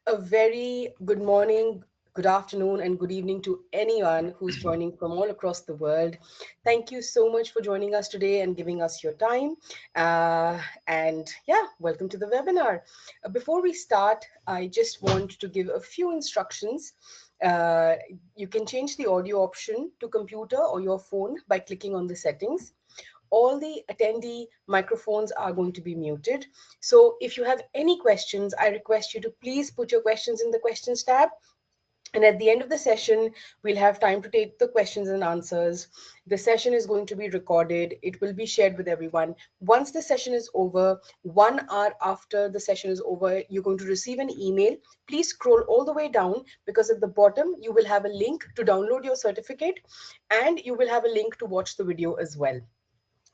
A very good morning, good afternoon, and good evening to anyone who's joining from all across the world. Thank you so much for joining us today and giving us your time. And yeah, welcome to the webinar. Before we start, I just want to give a few instructions. Uh, you can change the audio option to computer or your phone by clicking on the settings. All the attendee microphones are going to be muted. So if you have any questions, I request you to please put your questions in the questions tab. And at the end of the session, we'll have time to take the questions and answers. The session is going to be recorded. It will be shared with everyone. Once the session is over, 1 hour after the session is over, you're going to receive an email. Please scroll all the way down because at the bottom, you will have a link to download your certificate and you will have a link to watch the video as well.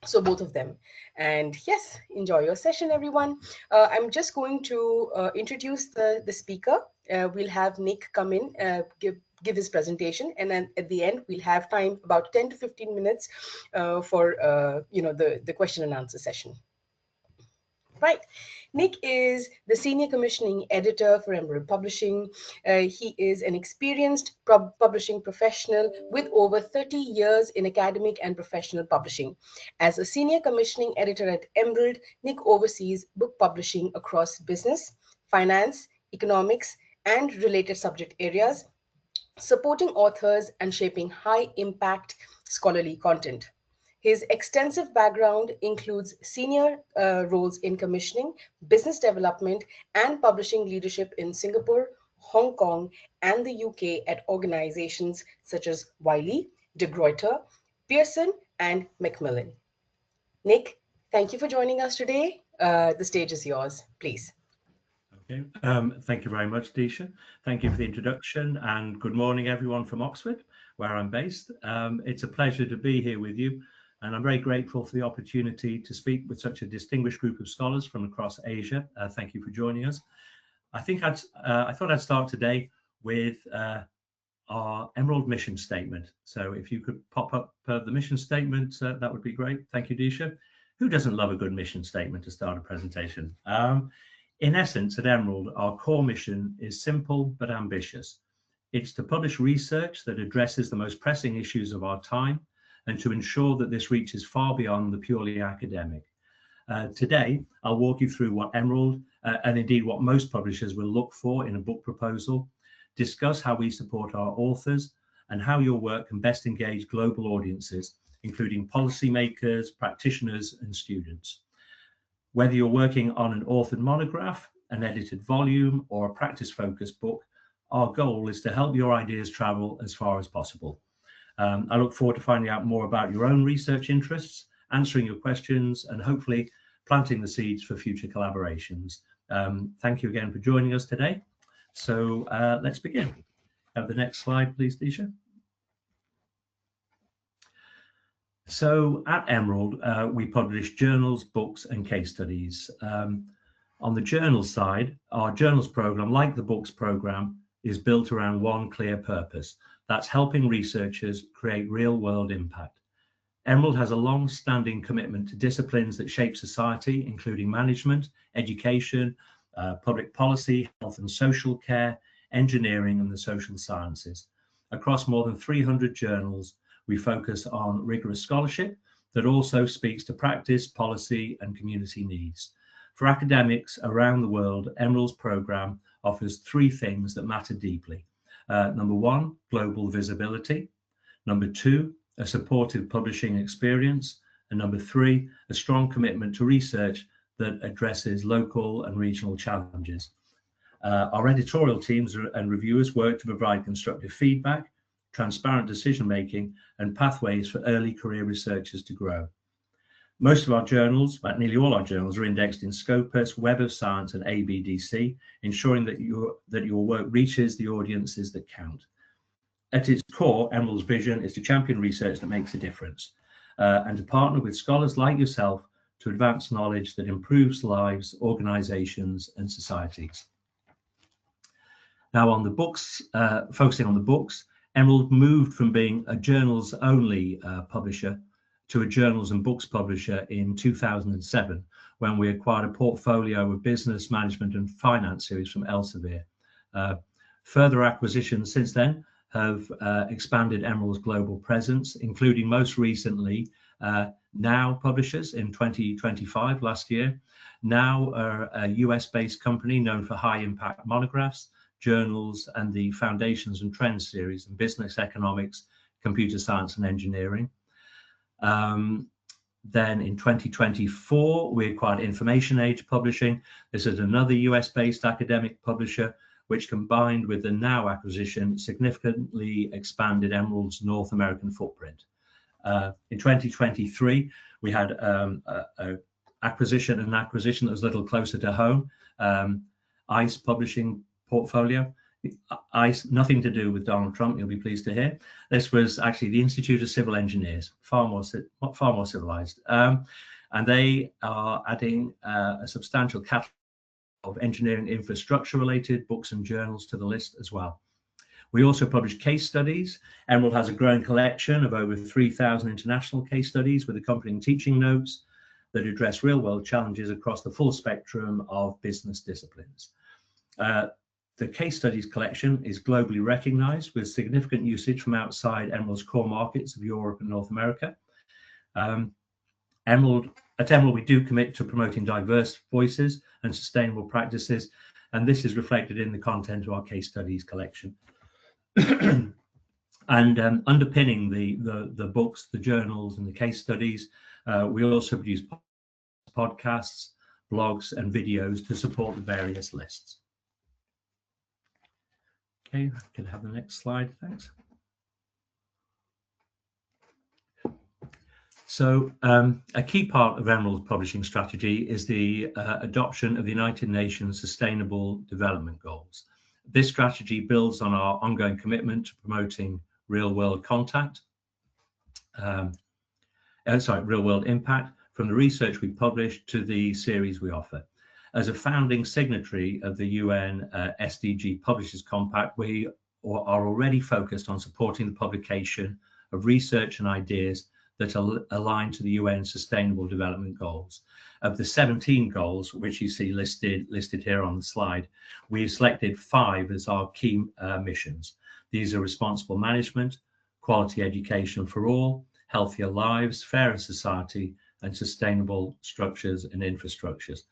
So both of them. And yes, enjoy your session, everyone. I'm just going to introduce the speaker. We'll have Nick come in, give his presentation, and then at the end we'll have time about 10 to 15 minutes for the question and answer session. Right. Nick is the Senior Commissioning Editor for Emerald Publishing. He is an experienced publishing professional with over 30 years in academic and professional publishing. As a Senior Commissioning Editor at Emerald, Nick oversees book publishing across business, finance, economics, and related subject areas, supporting authors and shaping high-impact scholarly content. His extensive background includes senior roles in commissioning, business development, and publishing leadership in Singapore, Hong Kong, and the UK at organizations such as Wiley, De Gruyter, Pearson, and Macmillan. Nick, thank you for joining us today. The stage is yours, please. Okay. Thank you very much, Disha. Thank you for the introduction, and good morning, everyone from Oxford, where I'm based. It's a pleasure to be here with you, and I'm very grateful for the opportunity to speak with such a distinguished group of scholars from across Asia. Thank you for joining us. I thought I'd start today with our Emerald mission statement. So if you could pop up the mission statement, that would be great. Thank you, Disha. Who doesn't love a good mission statement to start a presentation? In essence, at Emerald, our core mission is simple but ambitious. It's to publish research that addresses the most pressing issues of our time and to ensure that this reaches far beyond the purely academic. Today, I'll walk you through what Emerald, and indeed what most publishers will look for in a book proposal, discuss how we support our authors, and how your work can best engage global audiences, including policymakers, practitioners, and students. Whether you're working on an authored monograph, an edited volume, or a practice-focused book, our goal is to help your ideas travel as far as possible. I look forward to finding out more about your own research interests, answering your questions, and hopefully planting the seeds for future collaborations. Thank you again for joining us today. So let's begin. Have the next slide, please, Disha. So at Emerald, we publish journals, books, and case studies. On the journals side, our journals program, like the books program, is built around one clear purpose. That's helping researchers create real-world impact. Emerald has a long-standing commitment to disciplines that shape society, including management, education, public policy, health and social care, engineering, and the social sciences. Across more than 300 journals, we focus on rigorous scholarship that also speaks to practice, policy, and community needs. For academics around the world, Emerald's program offers three things that matter deeply. Number one, global visibility. Number two, a supportive publishing experience. And number three, a strong commitment to research that addresses local and regional challenges. Our editorial teams and reviewers work to provide constructive feedback, transparent decision-making, and pathways for early career researchers to grow. Most of our journals, but nearly all our journals, are indexed in Scopus, Web of Science, and ABDC, ensuring that your work reaches the audiences that count. At its core, Emerald's vision is to champion research that makes a difference, and to partner with scholars like yourself to advance knowledge that improves lives, organizations, and societies. Now on the books, focusing on the books, Emerald moved from being a journals-only publisher to a journals and books publisher in 2007, when we acquired a portfolio of business, management, and finance series from Elsevier. Further acquisitions since then have expanded Emerald's global presence, including most recently Now Publishers in 2025, last year. Now are a US-based company known for high-impact monographs, journals, and the Foundations and Trends series in business, economics, computer science, and engineering. Then in 2024, we acquired Information Age Publishing. This is another US-based academic publisher, which combined with the Now acquisition significantly expanded Emerald's North American footprint. In 2023, we had an acquisition that was a little closer to home, ICE Publishing portfolio. ICE, nothing to do with Donald Trump, you'll be pleased to hear. This was actually the Institute of Civil Engineers, far more civilized. And they are adding a substantial catalog of engineering infrastructure related books and journals to the list as well. We also publish case studies. Emerald has a growing collection of over 3,000 international case studies with accompanying teaching notes that address real world challenges across the full spectrum of business disciplines. The case studies collection is globally recognized with significant usage from outside Emerald's core markets of Europe and North America. At Emerald, we do commit to promoting diverse voices and sustainable practices, and this is reflected in the content of our case studies collection. And underpinning the books, the journals, and the case studies, we also produce podcasts, blogs, and videos to support the various lists. Okay, I can have the next slide, thanks. So a key part of Emerald's publishing strategy is the adoption of the United Nations Sustainable Development Goals. This strategy builds on our ongoing commitment to promoting real-world contact, real-world impact, from the research we publish to the series we offer. As a founding signatory of the UN SDG Publishers Compact, we are already focused on supporting the publication of research and ideas that are aligned to the UN Sustainable Development Goals. Of the 17 goals, which you see listed here on the slide, we've selected 5 as our key missions. These are responsible management, quality education for all, healthier lives, fairer society, and sustainable structures and infrastructures.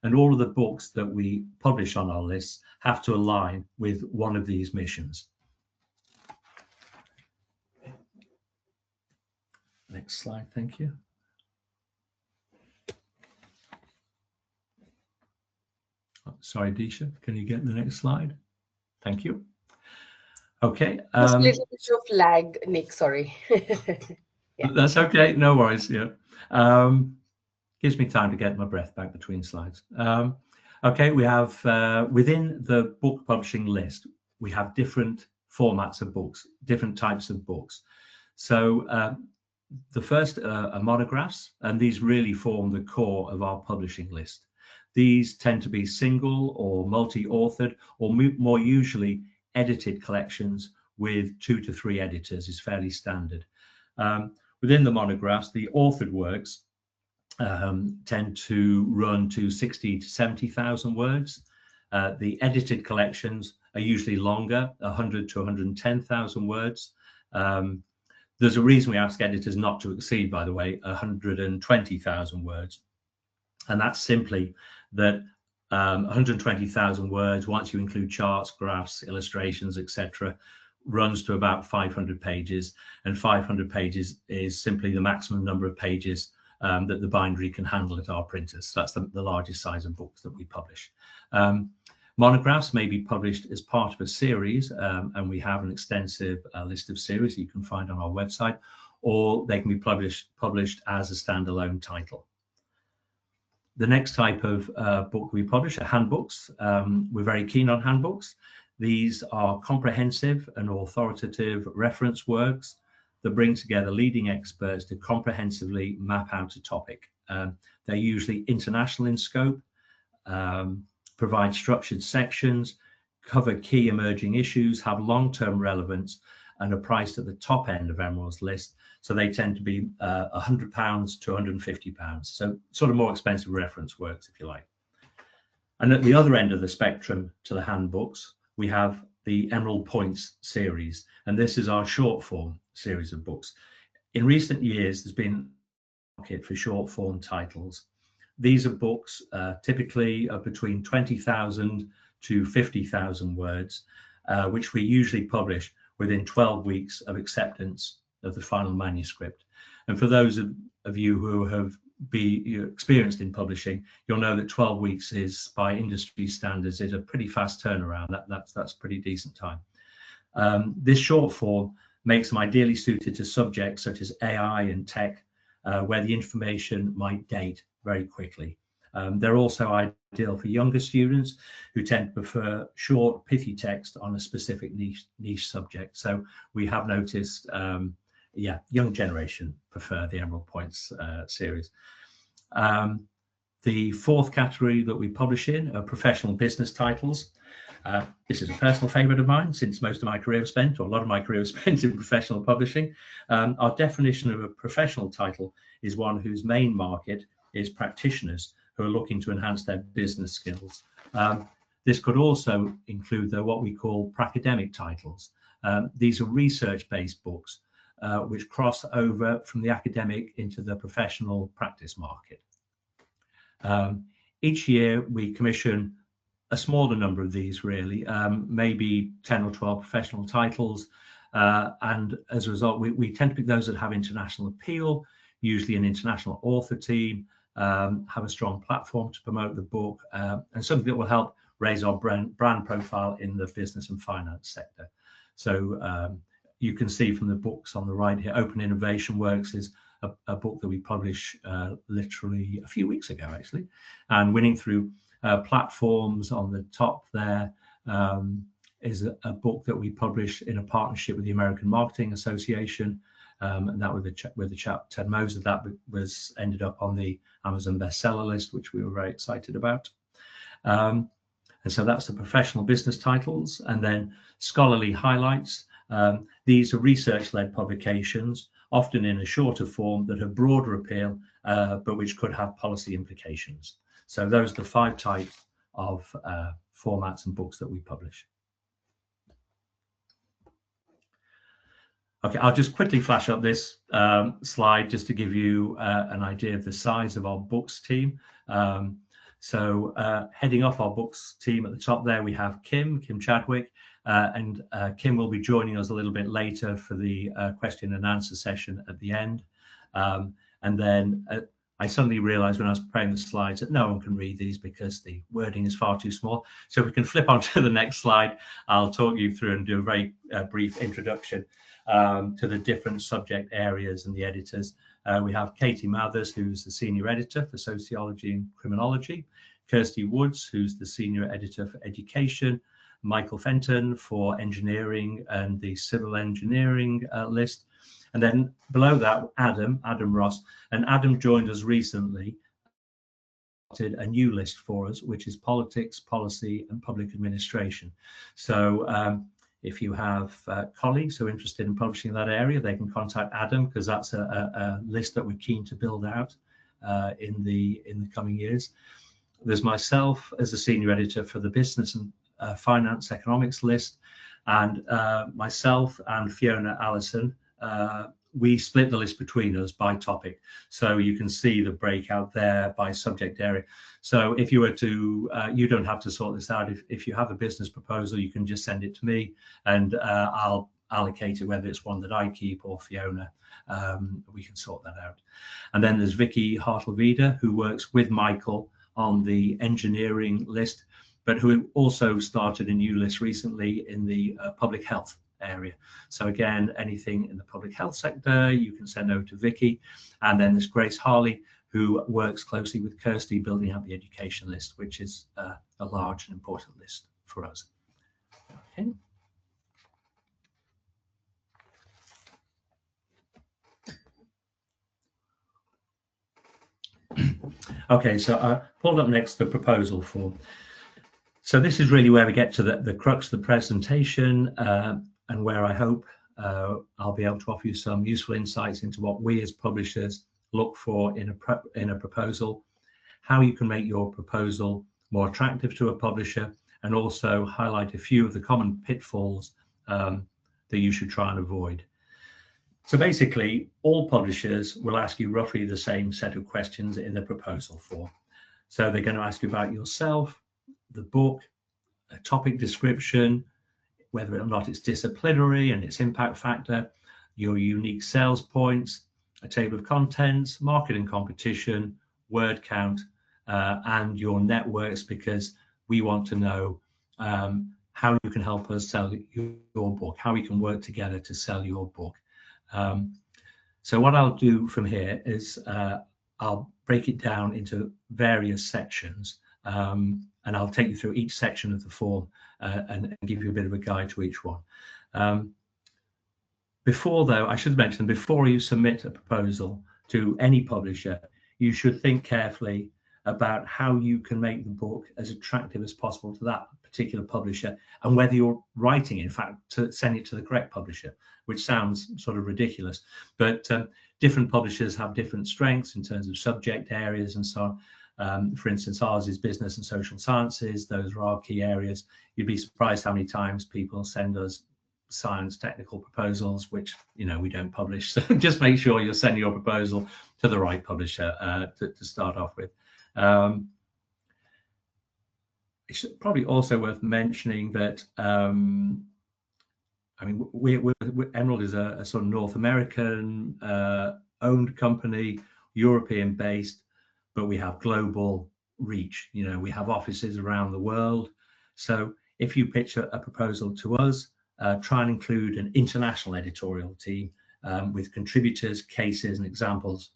And all of the books that we publish on our lists have to align with one of these missions. Next slide, thank you. Oh, sorry, Disha, can you get the next slide? Thank you. Okay. Just a little bit of lag, Nick, sorry. Yeah. That's okay, no worries, yeah. Gives me time to get my breath back between slides. Okay, we have, within the book publishing list, we have different formats of books, different types of books. So the first are monographs, and these really form the core of our publishing list. These tend to be single or multi-authored, or more usually edited collections with 2 to 3 editors is fairly standard. Within the monographs, the authored works tend to run to 60 to 70,000 words. The edited collections are usually longer, 100 to 110,000 words. There's a reason we ask editors not to exceed, by the way, 120,000 words. And that's simply that 120,000 words, once you include charts, graphs, illustrations, etc., runs to about 500 pages. And 500 pages is simply the maximum number of pages that the bindery can handle at our printers. So that's the largest size of books that we publish. Monographs may be published as part of a series, and we have an extensive list of series you can find on our website, or they can be published as a standalone title. The next type of book we publish are handbooks. We're very keen on handbooks. These are comprehensive and authoritative reference works that bring together leading experts to comprehensively map out a topic. They're usually international in scope, provide structured sections, cover key emerging issues, have long-term relevance, and are priced at the top end of Emerald's list. So they tend to be £100 to £150. So sort of more expensive reference works, if you like. And at the other end of the spectrum to the handbooks, we have the Emerald Points series, and this is our short form series of books. In recent years, there's been a market for short form titles. These are books typically of between 20,000 to 50,000 words, which we usually publish within 12 weeks of acceptance of the final manuscript. And for those of you who have been experienced in publishing, you'll know that 12 weeks is, by industry standards, is a pretty fast turnaround. That's pretty decent time. This short form makes them ideally suited to subjects such as AI and tech, where the information might date very quickly. They're also ideal for younger students who tend to prefer short, pithy text on a specific niche subject. So we have noticed, young generation prefer the Emerald Points series. The fourth category that we publish in are professional business titles. This is a personal favorite of mine, since most of my career was spent, or a lot of my career was spent, in professional publishing. Our definition of a professional title is one whose main market is practitioners who are looking to enhance their business skills. This could also include what we call pracademic titles. These are research-based books which cross over from the academic into the professional practice market. Each year we commission a smaller number of these, really, maybe 10 or 12 professional titles, and as a result we tend to pick those that have international appeal, usually an international author team, have a strong platform to promote the book, and something that will help raise our brand profile in the business and finance sector. So you can see from the books on the right here, Open Innovation Works is a book that we published literally a few weeks ago, actually, and winning through platforms. On the top there is a book that we published in a partnership with the American Marketing Association, and that with the chap Ted Moser. That was ended up on the Amazon bestseller list, which we were very excited about. And so that's the professional business titles. And then scholarly highlights. These are research-led publications, often in a shorter form, that have broader appeal, but which could have policy implications. So those are the 5 types of formats and books that we publish. Okay, I'll just quickly flash up this slide just to give you an idea of the size of our books team. So heading up our books team at the top there, we have Kim Chadwick, and Kim will be joining us a little bit later for the question and answer session at the end. And then I suddenly realized when I was preparing the slides that no one can read these because the wording is far too small. So if we can flip on to the next slide, I'll talk you through and do a very brief introduction to the different subject areas and the editors. We have Katie Mathers, who's the senior editor for sociology and criminology, Kirsty Woods, who's the senior editor for education, Michael Fenton for engineering and the civil engineering list. And then below that, Adam Ross. And Adam joined us recently, did a new list for us, which is politics, policy, and public administration. So if you have colleagues who are interested in publishing in that area, they can contact Adam, because that's a list that we're keen to build out in the coming years. There's myself as the senior editor for the business and finance economics list, and myself and Fiona Allison, we split the list between us by topic. So you can see the breakout there by subject area. So if you were to, you don't have to sort this out. If you have a business proposal, you can just send it to me, and I'll allocate it, whether it's one that I keep or Fiona. We can sort that out. And then there's Vicky Hartle-Vida, who works with Michael on the engineering list, but who also started a new list recently in the public health area. So again, anything in the public health sector, you can send over to Vicky. And then there's Grace Harley, who works closely with Kirsty, building out the education list, which is a large and important list for us. Okay. Okay, so I pulled up next the proposal form. So this is really where we get to the crux of the presentation, and where I hope I'll be able to offer you some useful insights into what we as publishers look for in a proposal, how you can make your proposal more attractive to a publisher, and also highlight a few of the common pitfalls that you should try and avoid. So basically, all publishers will ask you roughly the same set of questions in the proposal form. So they're going to ask you about yourself, the book, a topic description, whether or not it's disciplinary and its impact factor, your unique sales points, a table of contents, market and competition, word count, and your networks, because we want to know how you can help us sell your book, how we can work together to sell your book. So what I'll do from here is I'll break it down into various sections, and I'll take you through each section of the form and give you a bit of a guide to each one. Before, though, I should mention, before you submit a proposal to any publisher, you should think carefully about how you can make the book as attractive as possible to that particular publisher, and whether you're writing, in fact, to send it to the correct publisher, which sounds sort of ridiculous, but different publishers have different strengths in terms of subject areas and so on. For instance, ours is business and social sciences. Those are our key areas. You'd be surprised how many times people send us science technical proposals, which, you know, we don't publish. So just make sure you're sending your proposal to the right publisher to start off with. It's probably also worth mentioning that I mean, Emerald is a sort of North American owned company, European based, but we have global reach. You know, we have offices around the world. So if you pitch a proposal to us, try and include an international editorial team with contributors, cases and examples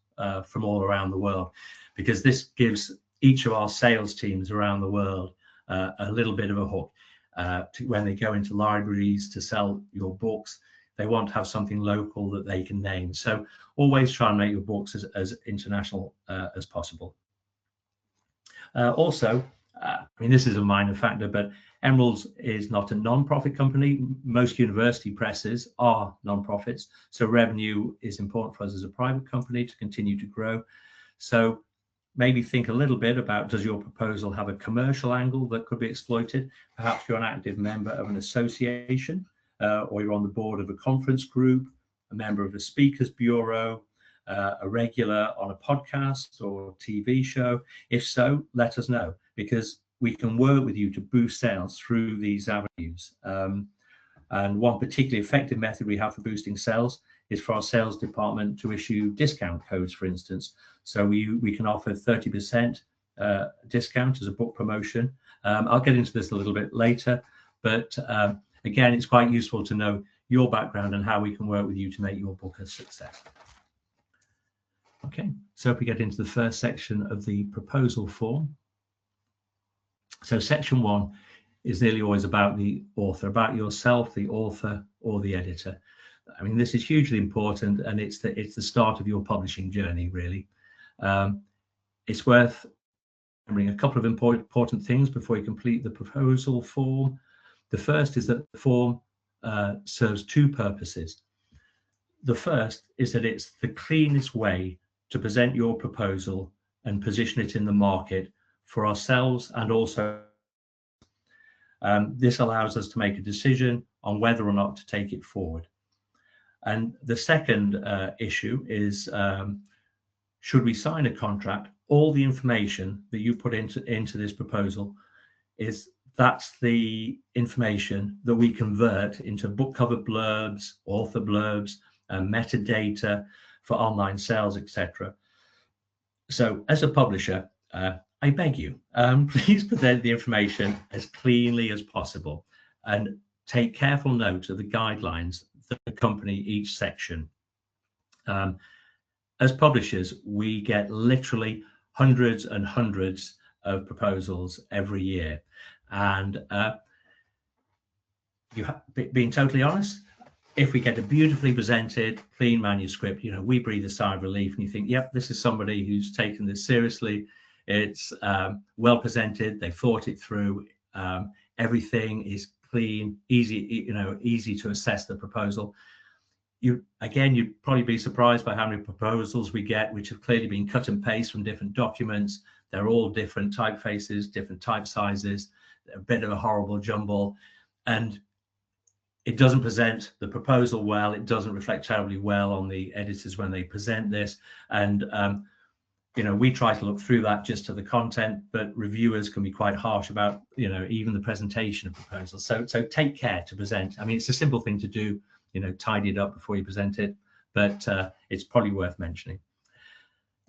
from all around the world, because this gives each of our sales teams around the world a little bit of a hook. When they go into libraries to sell your books, they want to have something local that they can name. So always try and make your books as international as possible. Also, I mean, this is a minor factor, but Emerald is not a non-profit company. Most university presses are non-profits, so revenue is important for us as a private company to continue to grow. So maybe think a little bit about, does your proposal have a commercial angle that could be exploited? Perhaps you're an active member of an association, or you're on the board of a conference group, a member of a speakers bureau, a regular on a podcast or TV show. If so, let us know, because we can work with you to boost sales through these avenues. And one particularly effective method we have for boosting sales is for our sales department to issue discount codes, for instance. So we can offer 30% discount as a book promotion. I'll get into this a little bit later, but again, it's quite useful to know your background and how we can work with you to make your book a success. Okay, so if we get into the first section of the proposal form. So section 1 is nearly always about the author, about yourself, the author, or the editor. I mean, this is hugely important, and it's the start of your publishing journey, really. It's worth remembering a couple of important things before you complete the proposal form. The first is that the form serves two purposes. The first is that it's the cleanest way to present your proposal and position it in the market for ourselves, and also this allows us to make a decision on whether or not to take it forward. And the second issue is, should we sign a contract, all the information that you put into this proposal that's the information that we convert into book cover blurbs, author blurbs, metadata for online sales, etc. So as a publisher, I beg you, please present the information as cleanly as possible and take careful note of the guidelines that accompany each section. As publishers, we get literally hundreds and hundreds of proposals every year. And being totally honest, if we get a beautifully presented, clean manuscript, you know, we breathe a sigh of relief and you think, yep, this is somebody who's taken this seriously. It's well presented, they've thought it through, everything is clean, easy to assess the proposal. You'd probably be surprised by how many proposals we get, which have clearly been cut and paste from different documents. They're all different typefaces, different type sizes, a bit of a horrible jumble, and it doesn't present the proposal well. It doesn't reflect terribly well on the editors when they present this. And we try to look through that just to the content, but reviewers can be quite harsh about even the presentation of proposals. So take care to present. I mean, it's a simple thing to do, tidy it up before you present it, but it's probably worth mentioning.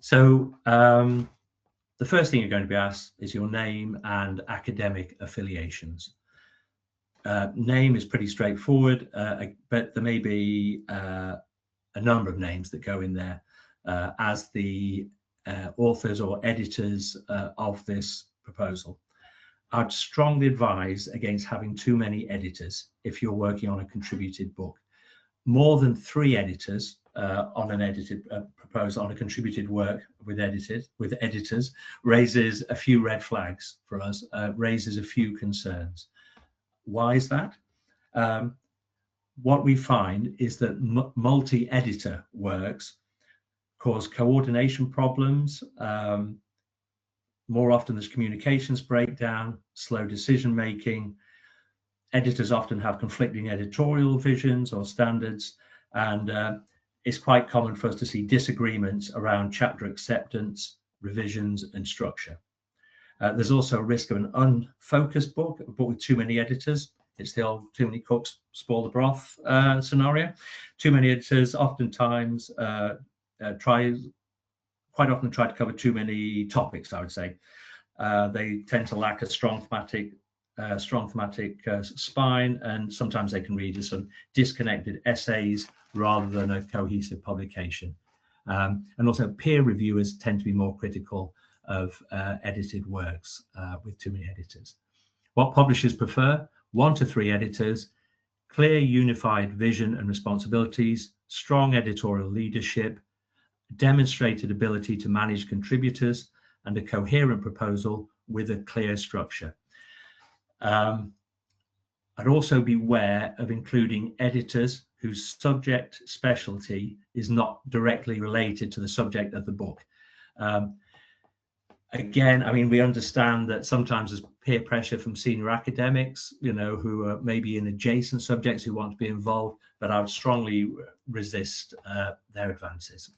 So the first thing you're going to be asked is your name and academic affiliations. Name is pretty straightforward, but there may be a number of names that go in there as the authors or editors of this proposal. I'd strongly advise against having too many editors if you're working on a contributed book. More than 3 editors on an edited proposal, on a contributed work with editors, raises a few red flags for us, raises a few concerns. Why is that? What we find is that multi-editor works cause coordination problems. More often there's communications breakdown, slow decision making. Editors often have conflicting editorial visions or standards, and it's quite common for us to see disagreements around chapter acceptance, revisions, and structure. There's also a risk of an unfocused book, a book with too many editors. It's the old too many cooks spoil the broth scenario. Too many editors oftentimes quite often try to cover too many topics, I would say. They tend to lack a strong thematic spine, and sometimes they can read as some disconnected essays rather than a cohesive publication. And also peer reviewers tend to be more critical of edited works with too many editors. What publishers prefer? 1 to 3 editors, clear unified vision and responsibilities, strong editorial leadership, demonstrated ability to manage contributors, and a coherent proposal with a clear structure. I'd also beware of including editors whose subject specialty is not directly related to the subject of the book. Again, I mean, we understand that sometimes there's peer pressure from senior academics, who are maybe in adjacent subjects who want to be involved, but I would strongly resist their advances.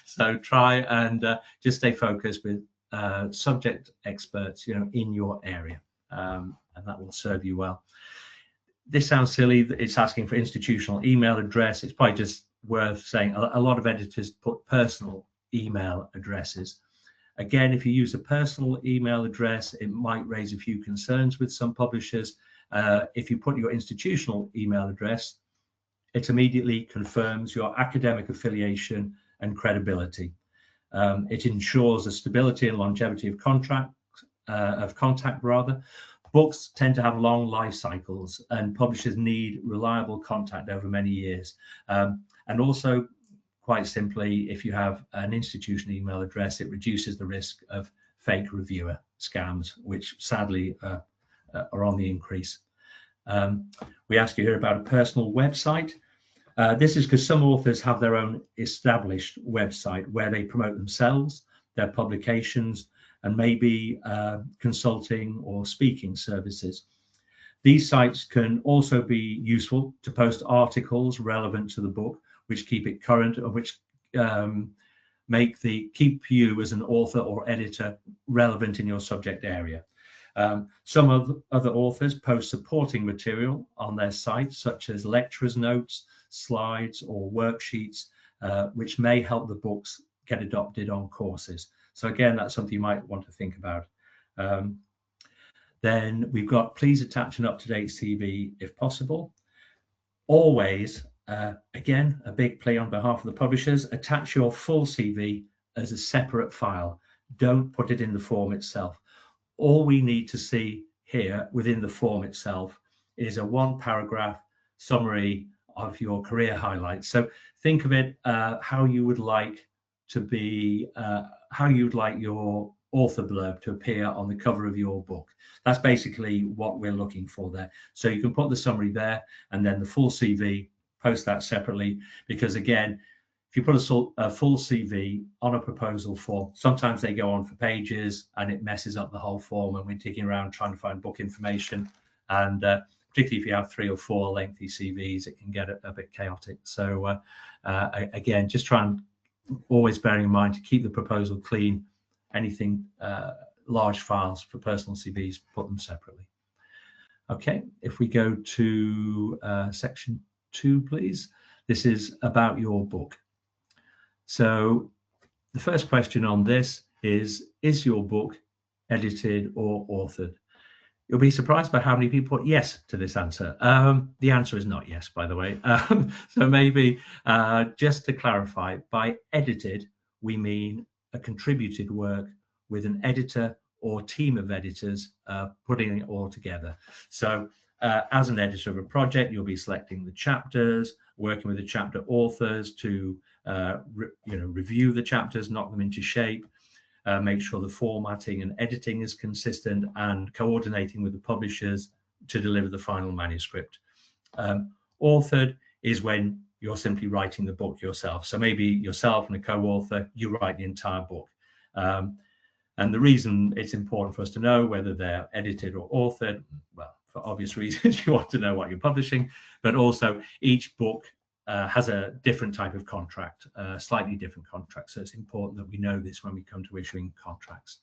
So try and just stay focused with subject experts, in your area, and that will serve you well. This sounds silly, it's asking for institutional email address. It's probably just worth saying a lot of editors put personal email addresses. Again, if you use a personal email address, it might raise a few concerns with some publishers. If you put your institutional email address, it immediately confirms your academic affiliation and credibility. It ensures the stability and longevity of contact. Books tend to have long life cycles, and publishers need reliable contact over many years. And also, quite simply, if you have an institutional email address, it reduces the risk of fake reviewer scams, which sadly are on the increase. We ask you here about a personal website. This is because some authors have their own established website where they promote themselves, their publications, and maybe consulting or speaking services. These sites can also be useful to post articles relevant to the book, which keep it current, or which keep you as an author or editor relevant in your subject area. Some other authors post supporting material on their sites, such as lecturers' notes, slides, or worksheets, which may help the books get adopted on courses. So again, that's something you might want to think about. Then we've got, please attach an up-to-date CV if possible. Always, again, a big plea on behalf of the publishers, attach your full CV as a separate file. Don't put it in the form itself. All we need to see here within the form itself is a 1-paragraph summary of your career highlights. So think of it how you would like your author blurb to appear on the cover of your book. That's basically what we're looking for there. So you can put the summary there, and then the full CV, post that separately, because again, if you put a full CV on a proposal form, sometimes they go on for pages and it messes up the whole form, and we're digging around trying to find book information. And particularly if you have 3 or 4 lengthy CVs, it can get a bit chaotic. So again, just try and always bearing in mind to keep the proposal clean. Anything large files for personal CVs, put them separately. Okay, if we go to section 2, please. This is about your book. So the first question on this is your book edited or authored? You'll be surprised by how many people put yes to this answer. The answer is not yes, by the way. So maybe just to clarify, by edited, we mean a contributed work with an editor or team of editors putting it all together. So as an editor of a project, you'll be selecting the chapters, working with the chapter authors to review the chapters, knock them into shape, make sure the formatting and editing is consistent, and coordinating with the publishers to deliver the final manuscript. Authored is when you're simply writing the book yourself. So maybe yourself and a co-author, you write the entire book. And the reason it's important for us to know whether they're edited or authored, well, for obvious reasons, you want to know what you're publishing, but also each book has a different type of contract, slightly different contract. So it's important that we know this when we come to issuing contracts.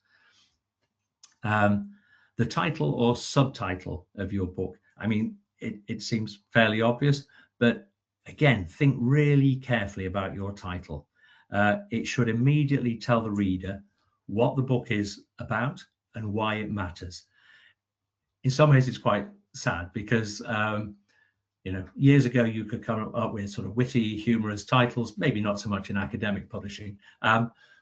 The title or subtitle of your book, I mean, it seems fairly obvious, but again, think really carefully about your title. It should immediately tell the reader what the book is about and why it matters. In some ways, it's quite sad because years ago, you could come up with sort of witty, humorous titles, maybe not so much in academic publishing,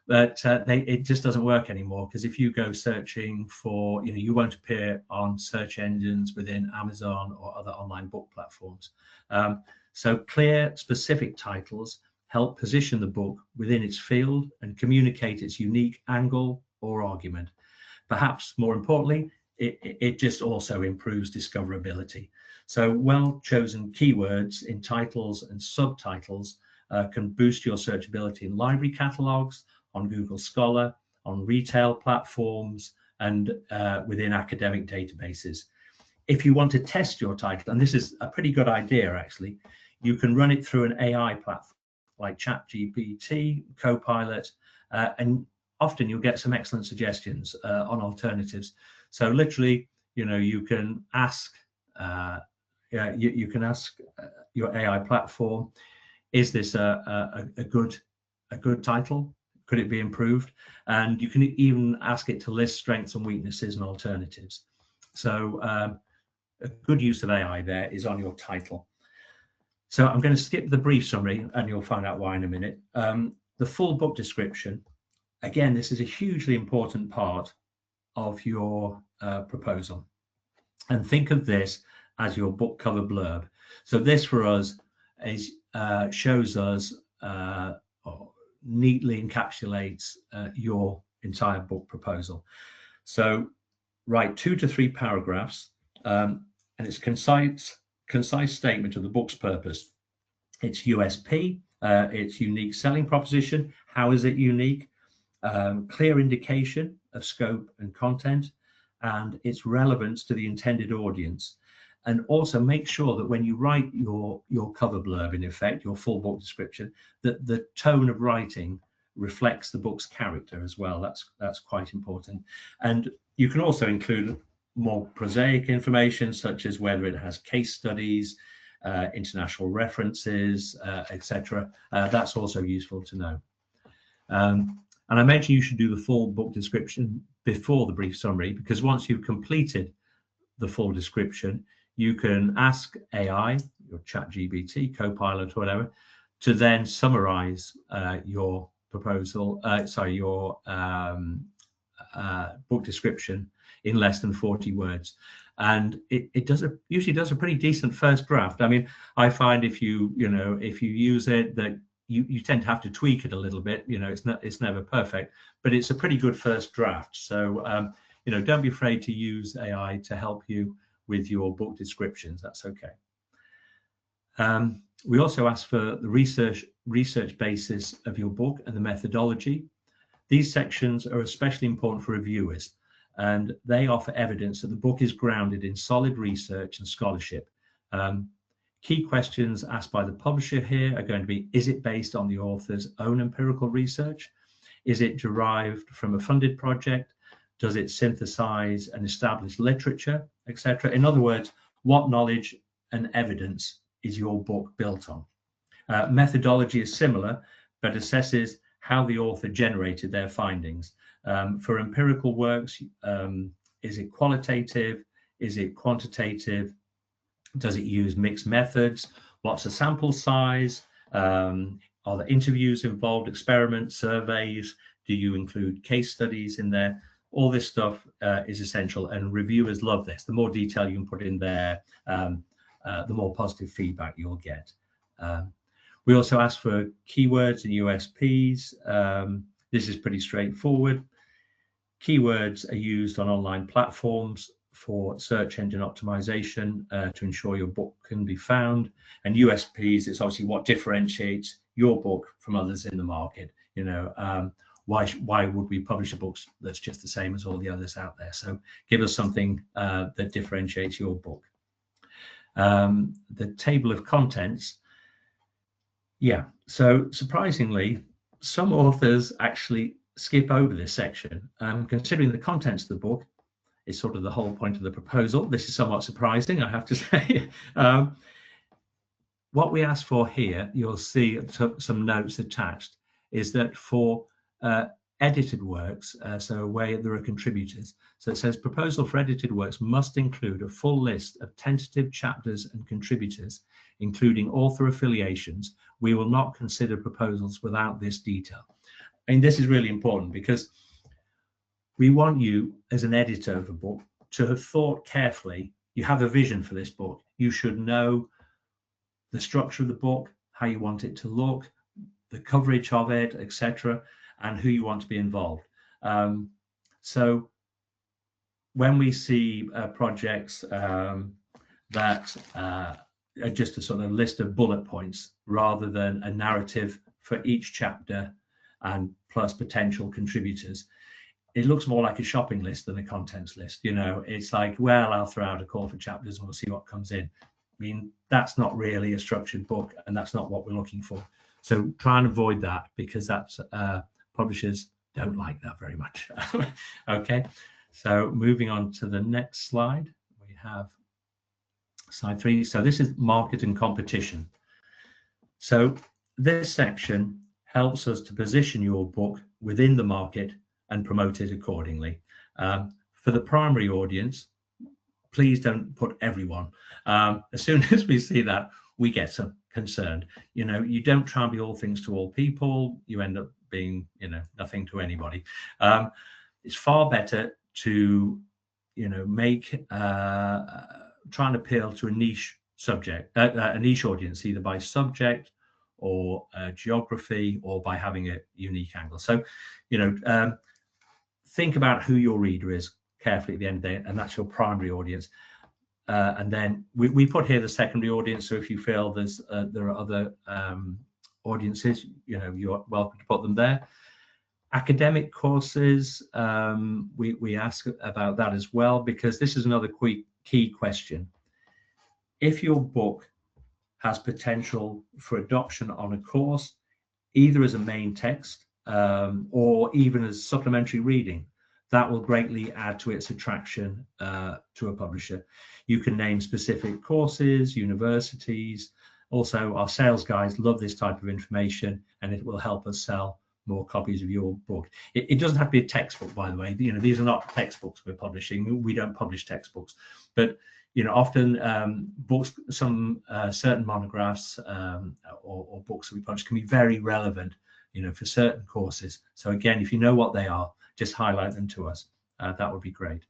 but it just doesn't work anymore, because if you go searching for, you won't appear on search engines within Amazon or other online book platforms. So clear, specific titles help position the book within its field and communicate its unique angle or argument. Perhaps more importantly, it just also improves discoverability. So well-chosen keywords in titles and subtitles can boost your searchability in library catalogs, on Google Scholar, on retail platforms, and within academic databases. If you want to test your title, and this is a pretty good idea actually, you can run it through an AI platform like ChatGPT, Copilot, and often you'll get some excellent suggestions on alternatives. So literally, you can ask you can ask your AI platform, is this a good title? Could it be improved? And you can even ask it to list strengths and weaknesses and alternatives. So a good use of AI there is on your title. So I'm going to skip the brief summary, and you'll find out why in a minute. The full book description, again, this is a hugely important part of your proposal. And think of this as your book cover blurb. So this for us is shows us or neatly encapsulates your entire book proposal. So write 2 to 3 paragraphs, and it's concise statement of the book's purpose, its USP, its unique selling proposition, how is it unique, clear indication of scope and content, and its relevance to the intended audience. And also make sure that when you write your cover blurb, in effect, your full book description, that the tone of writing reflects the book's character as well. That's quite important. And you can also include more prosaic information, such as whether it has case studies, international references, etc. That's also useful to know. And I mentioned you should do the full book description before the brief summary, because once you've completed the full description, you can ask AI, your ChatGPT, Copilot, or whatever, to then summarize your proposal, your book description in less than 40 words. And it usually does a pretty decent first draft. I mean, I find if you use it, that you tend to have to tweak it a little bit. It's never perfect, but it's a pretty good first draft. So don't be afraid to use AI to help you with your book descriptions. That's okay. We also ask for the research basis of your book and the methodology. These sections are especially important for reviewers, and they offer evidence that the book is grounded in solid research and scholarship. Key questions asked by the publisher here are going to be, is it based on the author's own empirical research? Is it derived from a funded project? Does it synthesize and establish literature, etc.? In other words, what knowledge and evidence is your book built on? Methodology is similar, but assesses how the author generated their findings. For empirical works, is it qualitative? Is it quantitative? Does it use mixed methods? What's the sample size? Are there interviews involved, experiments, surveys? Do you include case studies in there? All this stuff is essential, and reviewers love this. The more detail you can put in there, the more positive feedback you'll get. We also ask for keywords and USPs. This is pretty straightforward. Keywords are used on online platforms for search engine optimization to ensure your book can be found. And USPs, it's obviously what differentiates your book from others in the market. You know, why would we publish a book that's just the same as all the others out there? So give us something that differentiates your book. The table of contents. Yeah, so surprisingly, some authors actually skip over this section. Considering the contents of the book is sort of the whole point of the proposal. This is somewhat surprising, I have to say. What we ask for here, you'll see some notes attached, is that for edited works, so where there are contributors, so it says proposal for edited works must include a full list of tentative chapters and contributors, including author affiliations. We will not consider proposals without this detail. And this is really important because we want you as an editor of a book to have thought carefully. You have a vision for this book. You should know the structure of the book, how you want it to look, the coverage of it, etc., and who you want to be involved. So when we see projects that are just a sort of list of bullet points rather than a narrative for each chapter and plus potential contributors, it looks more like a shopping list than a contents list. You know, it's like, well, I'll throw out a call for chapters and we'll see what comes in. I mean, that's not really a structured book, and that's not what we're looking for. So try and avoid that, because that's publishers don't like that very much. Okay, so moving on to the next slide, we have slide 3. So this is market and competition. So this section helps us to position your book within the market and promote it accordingly. For the primary audience, please don't put everyone. As soon as we see that, we get some concerned. You know, you don't try and be all things to all people. You end up being, you know, nothing to anybody. It's far better to, you know, try and appeal to a niche subject, a niche audience, either by subject or geography, or by having a unique angle. So, you know, think about who your reader is carefully at the end of the day, and that's your primary audience. And then we put here the secondary audience. So if you feel there are other audiences, you know, you're welcome to put them there. Academic courses, we ask about that as well, because this is another key question. If your book has potential for adoption on a course, either as a main text or even as supplementary reading, that will greatly add to its attraction to a publisher. You can name specific courses, universities. Also, our sales guys love this type of information, and it will help us sell more copies of your book. It doesn't have to be a textbook, by the way. You know, these are not textbooks we're publishing. We don't publish textbooks, but you know, often books, some certain monographs or books that we publish can be very relevant, you know, for certain courses. So again, if you know what they are, just highlight them to us. That would be great.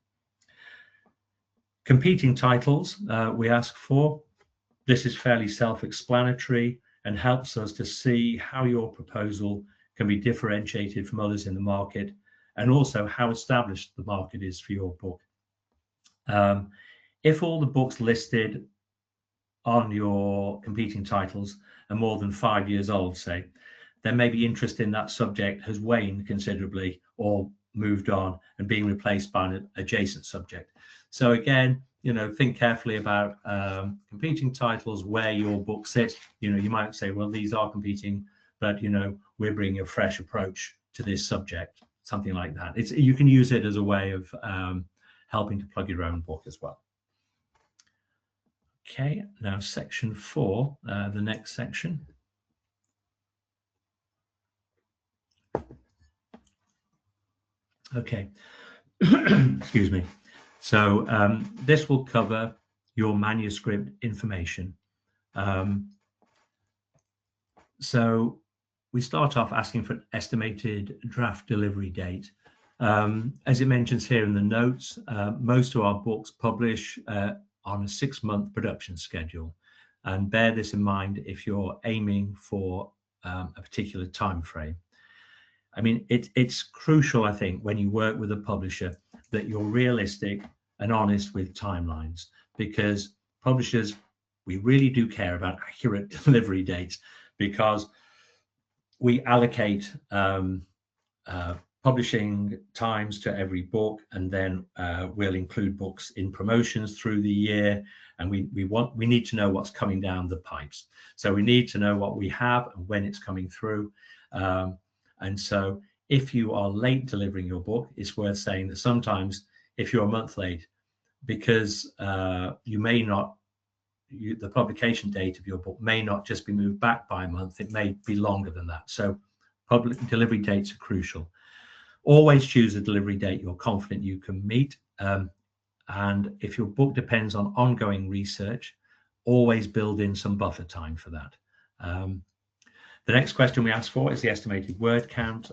Competing titles we ask for. This is fairly self-explanatory and helps us to see how your proposal can be differentiated from others in the market, and also how established the market is for your book. If all the books listed on your competing titles are more than 5 years old, say, then maybe interest in that subject has waned considerably or moved on and being replaced by an adjacent subject. So again, think carefully about competing titles, where your book sits. You might say, well, these are competing, but we're bringing a fresh approach to this subject, something like that. You can use it as a way of helping to plug your own book as well. Okay, now section 4, the next section. Okay, excuse me. So this will cover your manuscript information. So we start off asking for an estimated draft delivery date. As it mentions here in the notes, most of our books publish on a 6-month production schedule, and bear this in mind if you're aiming for a particular time frame. I mean, it's crucial, I think, when you work with a publisher that you're realistic and honest with timelines, because publishers, we really do care about accurate delivery dates, because we allocate publishing times to every book, and then we'll include books in promotions through the year, and we need to know what's coming down the pipes. So we need to know what we have and when it's coming through. And so if you are late delivering your book, it's worth saying that sometimes if you're a month late, because you may not, the publication date of your book may not just be moved back by a month, it may be longer than that. So public delivery dates are crucial. Always choose a delivery date you're confident you can meet. And if your book depends on ongoing research, always build in some buffer time for that. The next question we ask for is the estimated word count.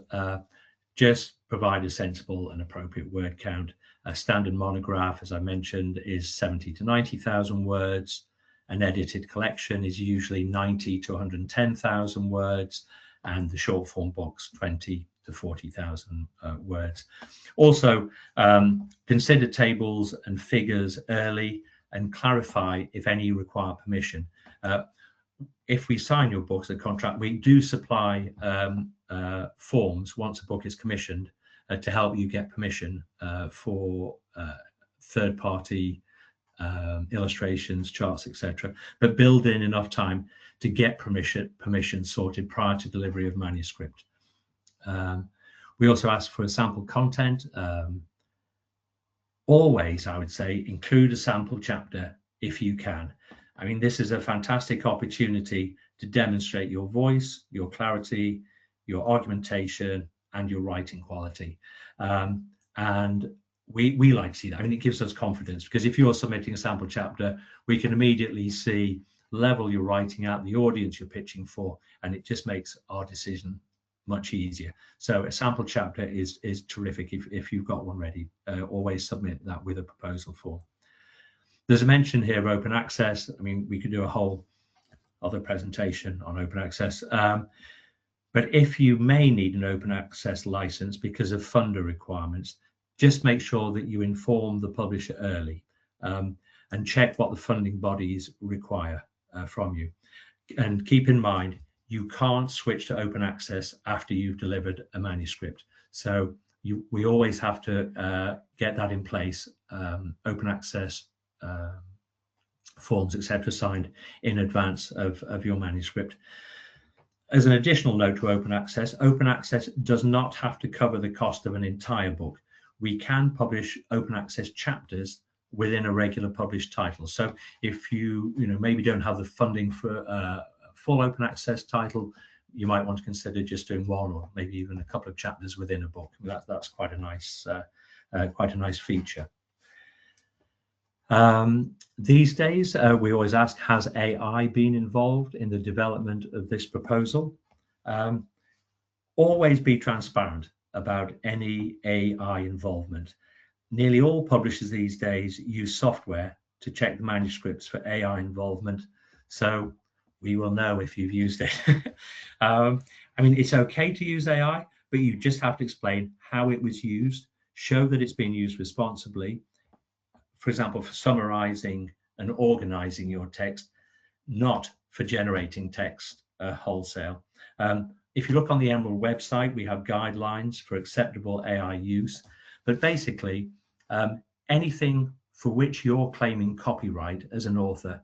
Just provide a sensible and appropriate word count. A standard monograph, as I mentioned, is 70 to 90,000 words. An edited collection is usually 90 to 110,000 words, and the short form books 20 to 40,000 words. Also, consider tables and figures early and clarify if any require permission. If we sign your books, a contract, we do supply forms once a book is commissioned to help you get permission for third-party illustrations, charts, etc. But build in enough time to get permission sorted prior to delivery of manuscript. We also ask for a sample content. Always, I would say, include a sample chapter if you can. I mean, this is a fantastic opportunity to demonstrate your voice, your clarity, your argumentation, and your writing quality. And we like to see that. I mean, it gives us confidence, because if you're submitting a sample chapter, we can immediately see the level you're writing at, the audience you're pitching for, and it just makes our decision much easier. So a sample chapter is terrific if you've got one ready. Always submit that with a proposal form. There's a mention here of open access. I mean, we could do a whole other presentation on open access. But if you may need an open access license because of funder requirements, just make sure that you inform the publisher early and check what the funding bodies require from you. And keep in mind, you can't switch to open access after you've delivered a manuscript. So we always have to get that in place, open access forms, etc., signed in advance of your manuscript. As an additional note to open access does not have to cover the cost of an entire book. We can publish open access chapters within a regular published title. So if you maybe don't have the funding for a full open access title, you might want to consider just doing one or maybe even a couple of chapters within a book. That's quite a nice feature. These days, we always ask, has AI been involved in the development of this proposal? Always be transparent about any AI involvement. Nearly all publishers these days use software to check the manuscripts for AI involvement, so we will know if you've used it. I mean, it's okay to use AI, but you just have to explain how it was used, show that it's being used responsibly. For example, for summarizing and organizing your text, not for generating text wholesale. If you look on the Emerald website, we have guidelines for acceptable AI use, but basically anything for which you're claiming copyright as an author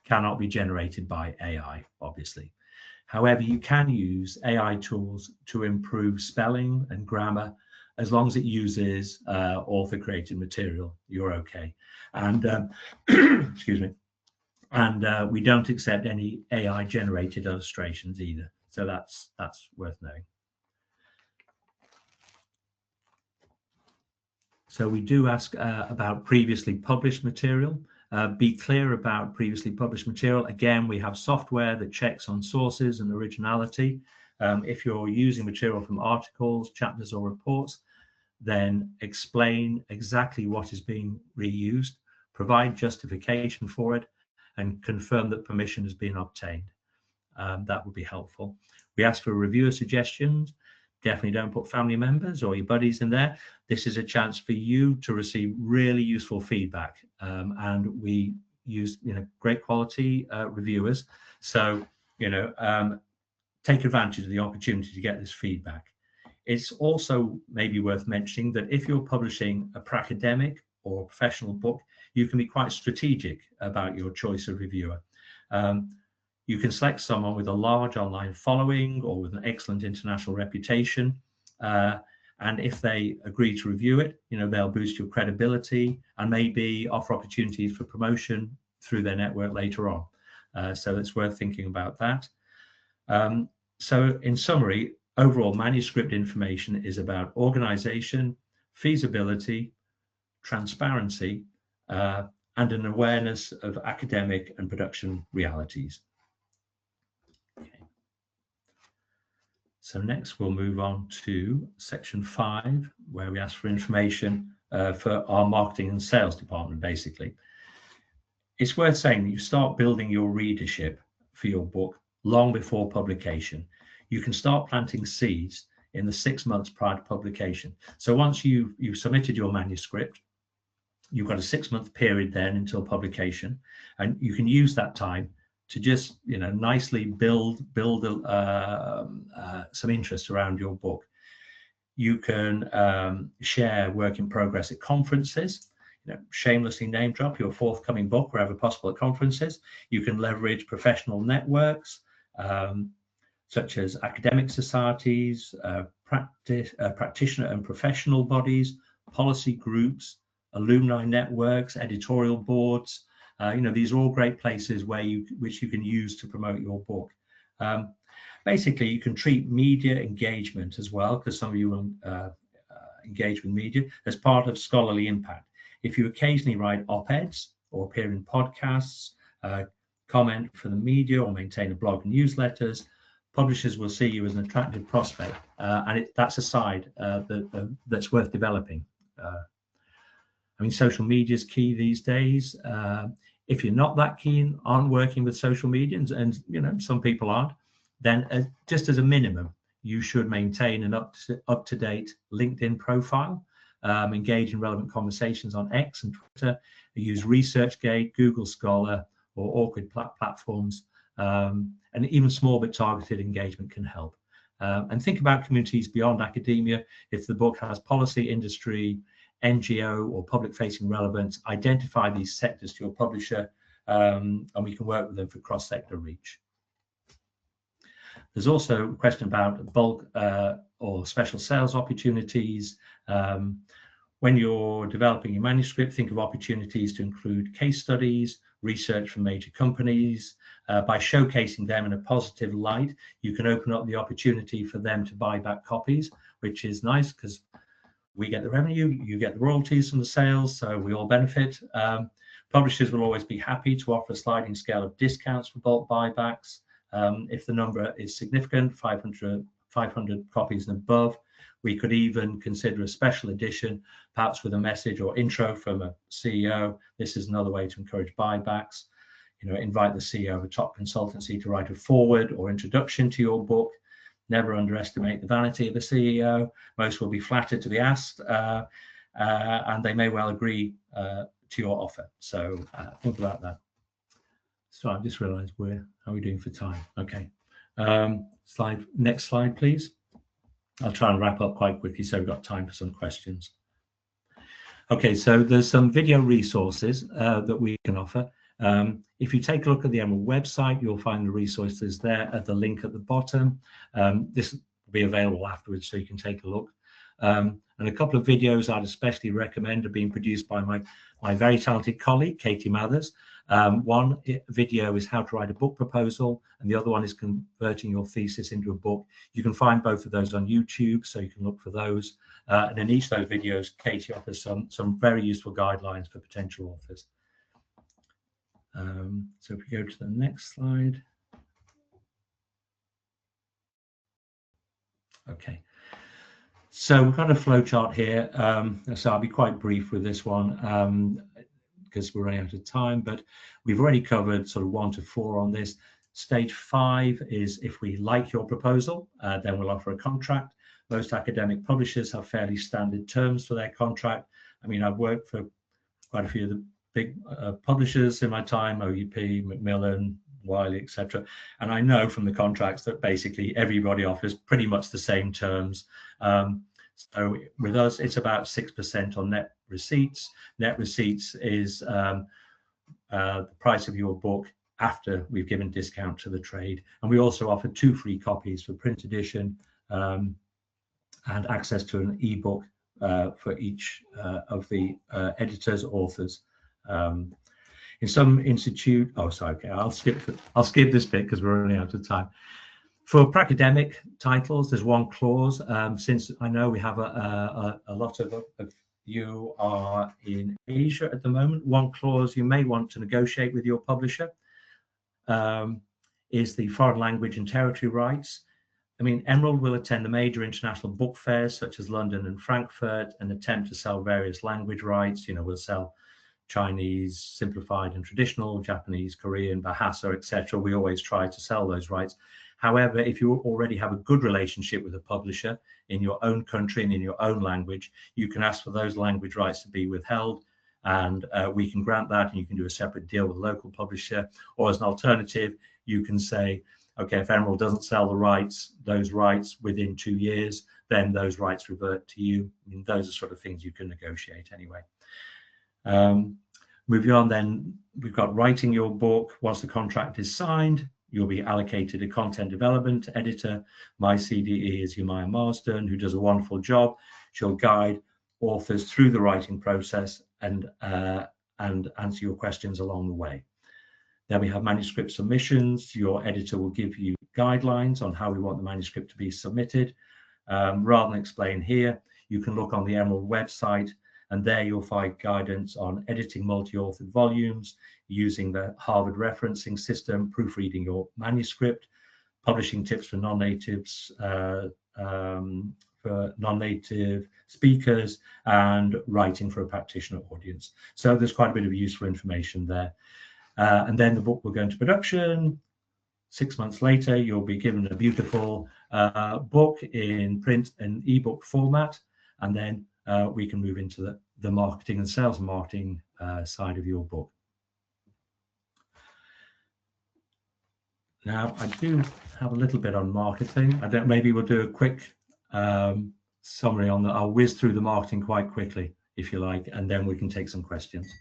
cannot be generated by AI, obviously. However, you can use AI tools to improve spelling and grammar. As long as it uses author-created material, you're okay. And excuse me. And we don't accept any AI-generated illustrations either. So that's worth knowing. So we do ask about previously published material. Be clear about previously published material. Again, we have software that checks on sources and originality. If you're using material from articles, chapters, or reports, then explain exactly what is being reused, provide justification for it, and confirm that permission has been obtained. That would be helpful. We ask for reviewer suggestions. Definitely don't put family members or your buddies in there. This is a chance for you to receive really useful feedback. And we use, great quality reviewers. So, take advantage of the opportunity to get this feedback. It's also maybe worth mentioning that if you're publishing a pracademic or professional book, you can be quite strategic about your choice of reviewer. You can select someone with a large online following or with an excellent international reputation. And if they agree to review it, they'll boost your credibility and maybe offer opportunities for promotion through their network later on. So it's worth thinking about that. So in summary, overall manuscript information is about organization, feasibility, transparency, and an awareness of academic and production realities. Okay. So next we'll move on to section 5, where we ask for information for our marketing and sales department, basically. It's worth saying that you start building your readership for your book long before publication. You can start planting seeds in the 6 months prior to publication. So once you've submitted your manuscript, you've got a 6-month period then until publication, and you can use that time to just nicely build some interest around your book. You can share work in progress at conferences. Shamelessly name drop your forthcoming book wherever possible at conferences. You can leverage professional networks such as academic societies, practitioner and professional bodies, policy groups, alumni networks, editorial boards. These are all great places which you can use to promote your book. Basically, you can treat media engagement as well, because some of you will engage with media, as part of scholarly impact. If you occasionally write op-eds or appear in podcasts, comment for the media or maintain a blog and newsletters, publishers will see you as an attractive prospect, and that's a side that's worth developing. Social media is key these days. If you're not that keen on working with social media, and some people aren't, then just as a minimum, you should maintain an up-to-date LinkedIn profile, engage in relevant conversations on X and Twitter, use ResearchGate, Google Scholar, or Awkward platforms, and even small but targeted engagement can help. And think about communities beyond academia. If the book has policy, industry, NGO, or public-facing relevance, identify these sectors to your publisher, and we can work with them for cross-sector reach. There's also a question about bulk or special sales opportunities. When you're developing your manuscript, think of opportunities to include case studies, research from major companies. By showcasing them in a positive light, you can open up the opportunity for them to buy back copies, which is nice because we get the revenue, you get the royalties from the sales, so we all benefit. Publishers will always be happy to offer a sliding scale of discounts for bulk buybacks. If the number is significant, 500 copies and above, we could even consider a special edition, perhaps with a message or intro from a CEO. This is another way to encourage buybacks. Invite the CEO of a top consultancy to write a foreword or introduction to your book. Never underestimate the vanity of the CEO. Most will be flattered to be asked, and they may well agree to your offer. So think about that. So I just realized how are we doing for time? Okay. Next slide, please. I'll try and wrap up quite quickly so we've got time for some questions. Okay, so there's some video resources that we can offer. If you take a look at the Emerald website, you'll find the resources there at the link at the bottom. This will be available afterwards, so you can take a look. And a couple of videos I'd especially recommend are being produced by my very talented colleague, Katie Mathers. One video is how to write a book proposal, and the other one is converting your thesis into a book. You can find both of those on YouTube, so you can look for those. And in each of those videos, Katie offers some very useful guidelines for potential authors. So if we go to the next slide. Okay. So we've got a flow chart here. So I'll be quite brief with this one because we're running out of time, but we've already covered sort of 1 to 4 on this. Stage 5 is if we like your proposal, then we'll offer a contract. Most academic publishers have fairly standard terms for their contract. I mean, I've worked for quite a few of the big publishers in my time, OUP, Macmillan, Wiley, etc. And I know from the contracts that basically everybody offers pretty much the same terms. So with us, it's about 6% on net receipts. Net receipts is the price of your book after we've given discount to the trade. And we also offer 2 free copies for print edition and access to an ebook for each of the editors, authors. In some institute, oh, sorry, okay, I'll skip this bit because we're running out of time. For academic titles, there's one clause. Since I know we have a lot of you are in Asia at the moment, one clause you may want to negotiate with your publisher is the foreign language and territory rights. I mean, Emerald will attend the major international book fairs such as London and Frankfurt and attempt to sell various language rights. You know, we'll sell Chinese, simplified and traditional, Japanese, Korean, Bahasa, etc. We always try to sell those rights. However, if you already have a good relationship with a publisher in your own country and in your own language, you can ask for those language rights to be withheld, and we can grant that, and you can do a separate deal with a local publisher. Or as an alternative, you can say, okay, if Emerald doesn't sell the rights, those rights within 2 years, then those rights revert to you. I mean, those are sort of things you can negotiate anyway. Moving on, then we've got writing your book. Once the contract is signed, you'll be allocated a content development editor. My CDE is Umaya Marsden, who does a wonderful job. She'll guide authors through the writing process and answer your questions along the way. Then we have manuscript submissions. Your editor will give you guidelines on how we want the manuscript to be submitted. Rather than explain here, you can look on the Emerald website, and there you'll find guidance on editing multi-authored volumes, using the Harvard referencing system, proofreading your manuscript, publishing tips for non-natives, for non-native speakers, and writing for a practitioner audience. So there's quite a bit of useful information there. And then the book will go into production. 6 months later, you'll be given a beautiful book in print and ebook format, and then we can move into the marketing and sales and marketing side of your book. Now, I do have a little bit on marketing. Maybe we'll do a quick summary on that. I'll whiz through the marketing quite quickly, if you like, and then we can take some questions.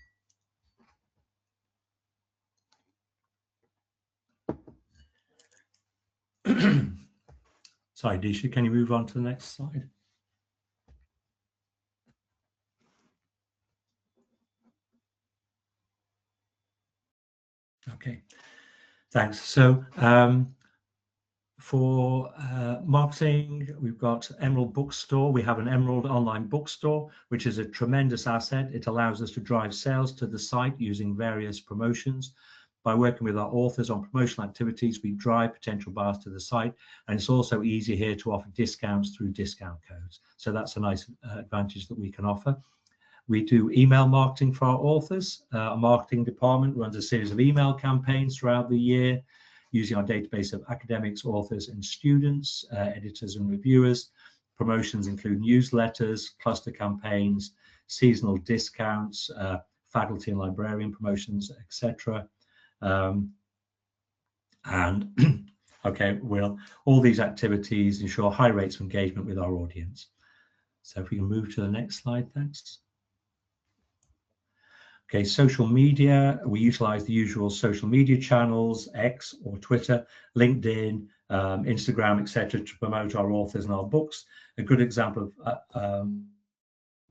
Sorry, Disha, can you move on to the next slide? Okay, thanks. So for marketing, we've got Emerald Bookstore. We have an Emerald online bookstore, which is a tremendous asset. It allows us to drive sales to the site using various promotions. By working with our authors on promotional activities, we drive potential buyers to the site, and it's also easy here to offer discounts through discount codes. So that's a nice advantage that we can offer. We do email marketing for our authors. Our marketing department runs a series of email campaigns throughout the year using our database of academics, authors, and students, editors and reviewers. Promotions include newsletters, cluster campaigns, seasonal discounts, faculty and librarian promotions, etc. And okay, all these activities ensure high rates of engagement with our audience. So if we can move to the next slide, thanks. Okay, social media, we utilize the usual social media channels, X or Twitter, LinkedIn, Instagram, etc., to promote our authors and our books. A good example of,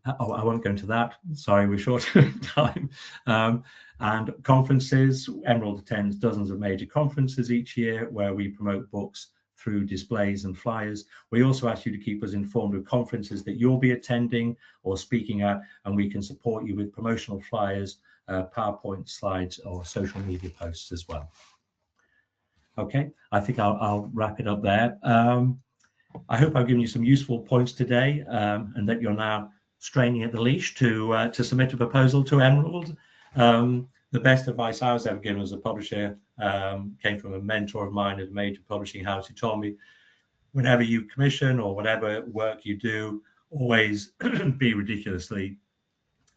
I won't go into that, sorry, we're short of time. And conferences, Emerald attends dozens of major conferences each year where we promote books through displays and flyers. We also ask you to keep us informed of conferences that you'll be attending or speaking at, and we can support you with promotional flyers, PowerPoint slides, or social media posts as well. Okay, I think I'll wrap it up there. I hope I've given you some useful points today, and that you're now straining at the leash to submit a proposal to Emerald. The best advice I was ever given as a publisher came from a mentor of mine at a major publishing house who told me, whenever you commission or whatever work you do, always be ridiculously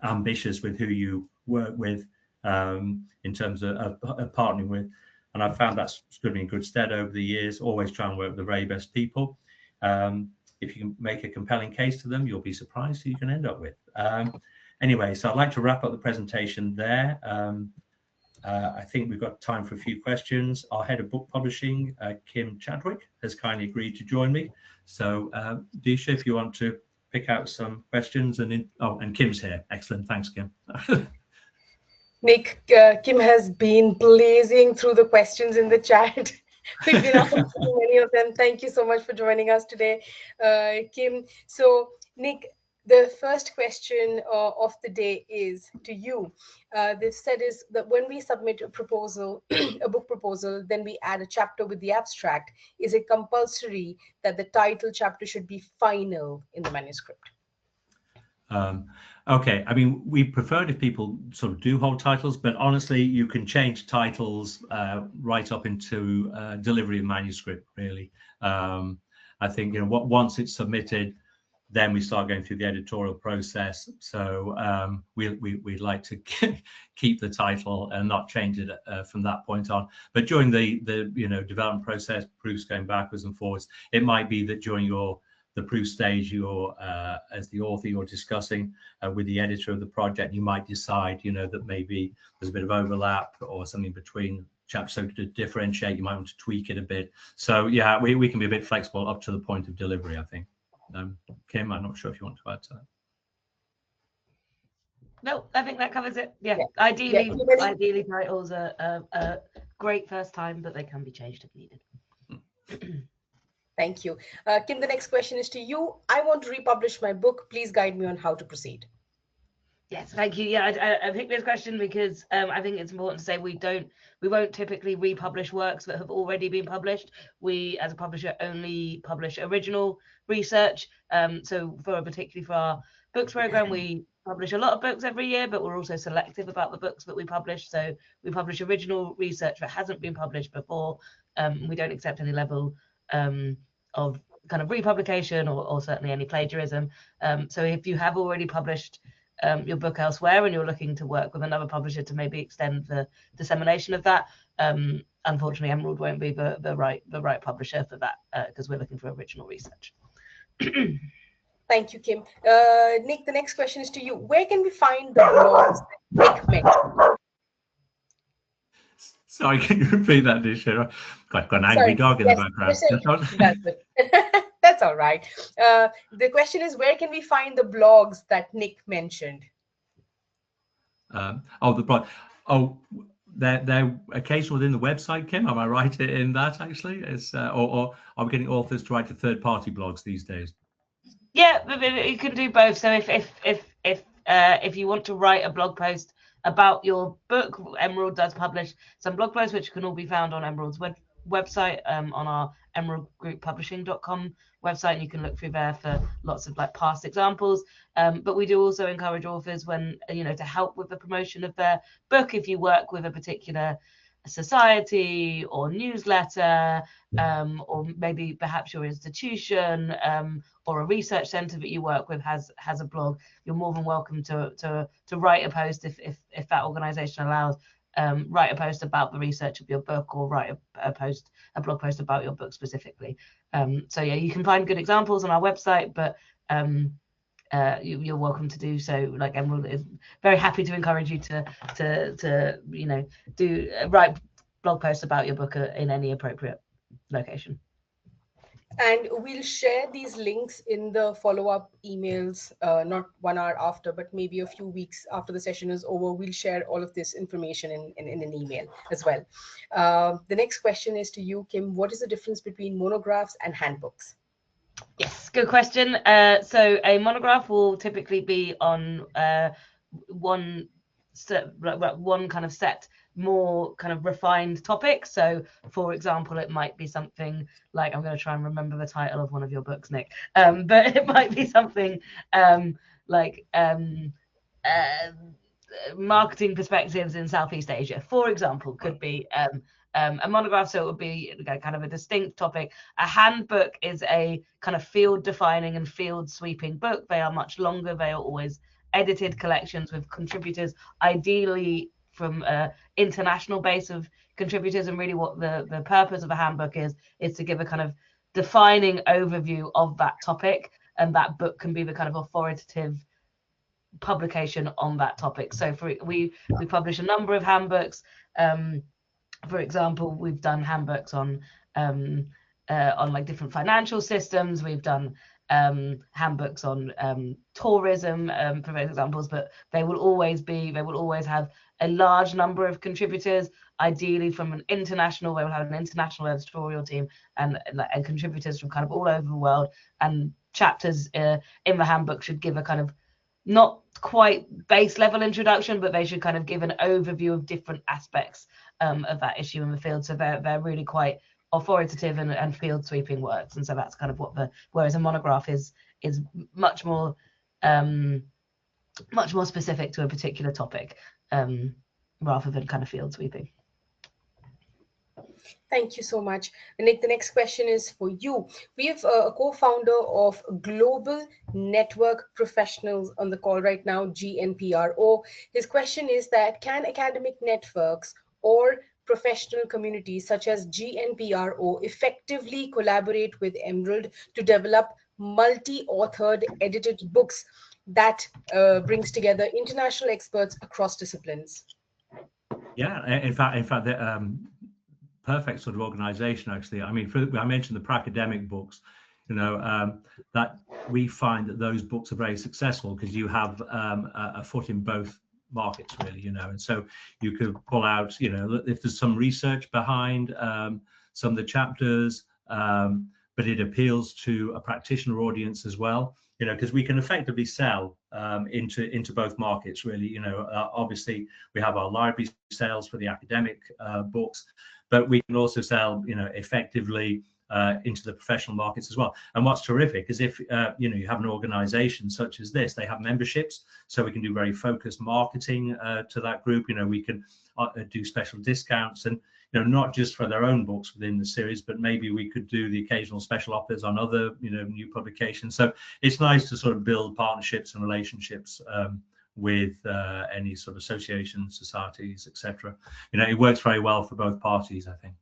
ambitious with who you work with, in terms of partnering with. And I've found that's stood me in good stead over the years. Always try and work with the very best people. If you can make a compelling case to them, you'll be surprised who you can end up with. Anyway, so I'd like to wrap up the presentation there. I think we've got time for a few questions. Our head of book publishing, Kim Chadwick, has kindly agreed to join me. So Disha, if you want to pick out some questions, and Kim's here. Excellent, thanks, Kim. Nick, Kim has been blazing through the questions in the chat. We've been answering many of them. Thank you so much for joining us today, Kim. So, Nick, the first question of the day is to you. They've said is that when we submit a proposal, a book proposal, then we add a chapter with the abstract. Is it compulsory that the title chapter should be final in the manuscript? Okay, I mean, we prefer if people sort of do hold titles, but honestly, you can change titles right up into delivery of manuscript, really. I think, once it's submitted, then we start going through the editorial process. So we'd like to keep the title and not change it from that point on. But during the development process, proofs going backwards and forwards, it might be that during the proof stage, you're as the author, you're discussing with the editor of the project, you might decide that maybe there's a bit of overlap or something between chapters. So to differentiate, you might want to tweak it a bit. So yeah, we can be a bit flexible up to the point of delivery, I think. Kim, I'm not sure if you want to add to that. No, I think that covers it. Yeah. Ideally titles are a great first time, but they can be changed if needed. Thank you. Kim, the next question is to you. I want to republish my book. Please guide me on how to proceed. Yes, thank you. Yeah, I picked this question because I think it's important to say we won't typically republish works that have already been published. We, as a publisher, only publish original research. So particularly for our books program, we publish a lot of books every year, but we're also selective about the books that we publish. So we publish original research that hasn't been published before. We don't accept any level of kind of republication or certainly any plagiarism. So if you have already published your book elsewhere and you're looking to work with another publisher to maybe extend the dissemination of that, unfortunately Emerald won't be the right publisher for that, because we're looking for original research. Thank you, Kim. Nick, the next question is to you. Where can we find the blogs that Nick mentioned? Sorry, can you repeat that, Disha? Got an angry dog in the background. That's all right. The question is, where can we find the blogs that Nick mentioned? The blog. They're occasionally within the website, Kim. Am I right in that, actually? It's or are we getting authors to write to third-party blogs these days? Yeah, you can do both. So if you want to write a blog post about your book, Emerald does publish some blog posts, which can all be found on Emerald's website, on our emeraldgrouppublishing.com website, and you can look through there for lots of past examples. But we do also encourage authors when to help with the promotion of their book. If you work with a particular society or newsletter, or maybe perhaps your institution or a research center that you work with has a blog, you're more than welcome to write a post if that organization allows, write a post about the research of your book, or write a blog post about your book specifically. So yeah, you can find good examples on our website, but you're welcome to do so. Like, Emerald is very happy to encourage you to write blog posts about your book in any appropriate location. And we'll share these links in the follow-up emails, not 1 hour after, but maybe a few weeks after the session is over. We'll share all of this information in an email as well. The next question is to you, Kim. What is the difference between monographs and handbooks? Yes, good question. So a monograph will typically be on one kind of set, more kind of refined topic. So for example, it might be something like, I'm going to try and remember the title of one of your books, Nick, but it might be something like marketing perspectives in Southeast Asia, for example, could be a monograph. So it would be kind of a distinct topic. A handbook is a kind of field defining and field sweeping book. They are much longer. They are always edited collections with contributors, ideally from an international base of contributors. And really what the purpose of a handbook is to give a kind of defining overview of that topic, and that book can be the kind of authoritative publication on that topic. So we publish a number of handbooks. For example, we've done handbooks on like different financial systems. We've done handbooks on tourism, for examples, but they will always have a large number of contributors, ideally from an international. They will have an international editorial team and contributors from kind of all over the world, and chapters in the handbook should give a kind of not quite base level introduction, but they should kind of give an overview of different aspects of that issue in the field. So they're really quite authoritative and field sweeping works. And so that's kind of what whereas a monograph is much more specific to a particular topic, rather than kind of field sweeping. Thank you so much. Nick, the next question is for you. We have a co-founder of Global Network Professionals on the call right now, GNPRO. His question is that, can academic networks or professional communities such as GNPRO effectively collaborate with Emerald to develop multi-authored edited books that brings together international experts across disciplines? Yeah, in fact, perfect sort of organization, actually. I mean, I mentioned the academic books, that we find that those books are very successful because you have a foot in both markets, really, and so you could pull out, if there's some research behind some of the chapters, but it appeals to a practitioner audience as well, because we can effectively sell into both markets, really. Obviously we have our library sales for the academic books, but we can also sell, effectively into the professional markets as well. And what's terrific is if you have an organization such as this, they have memberships, so we can do very focused marketing to that group. We can do special discounts, and not just for their own books within the series, but maybe we could do the occasional special offers on other new publications. So it's nice to sort of build partnerships and relationships with any sort of associations, societies, etc. It works very well for both parties, I think.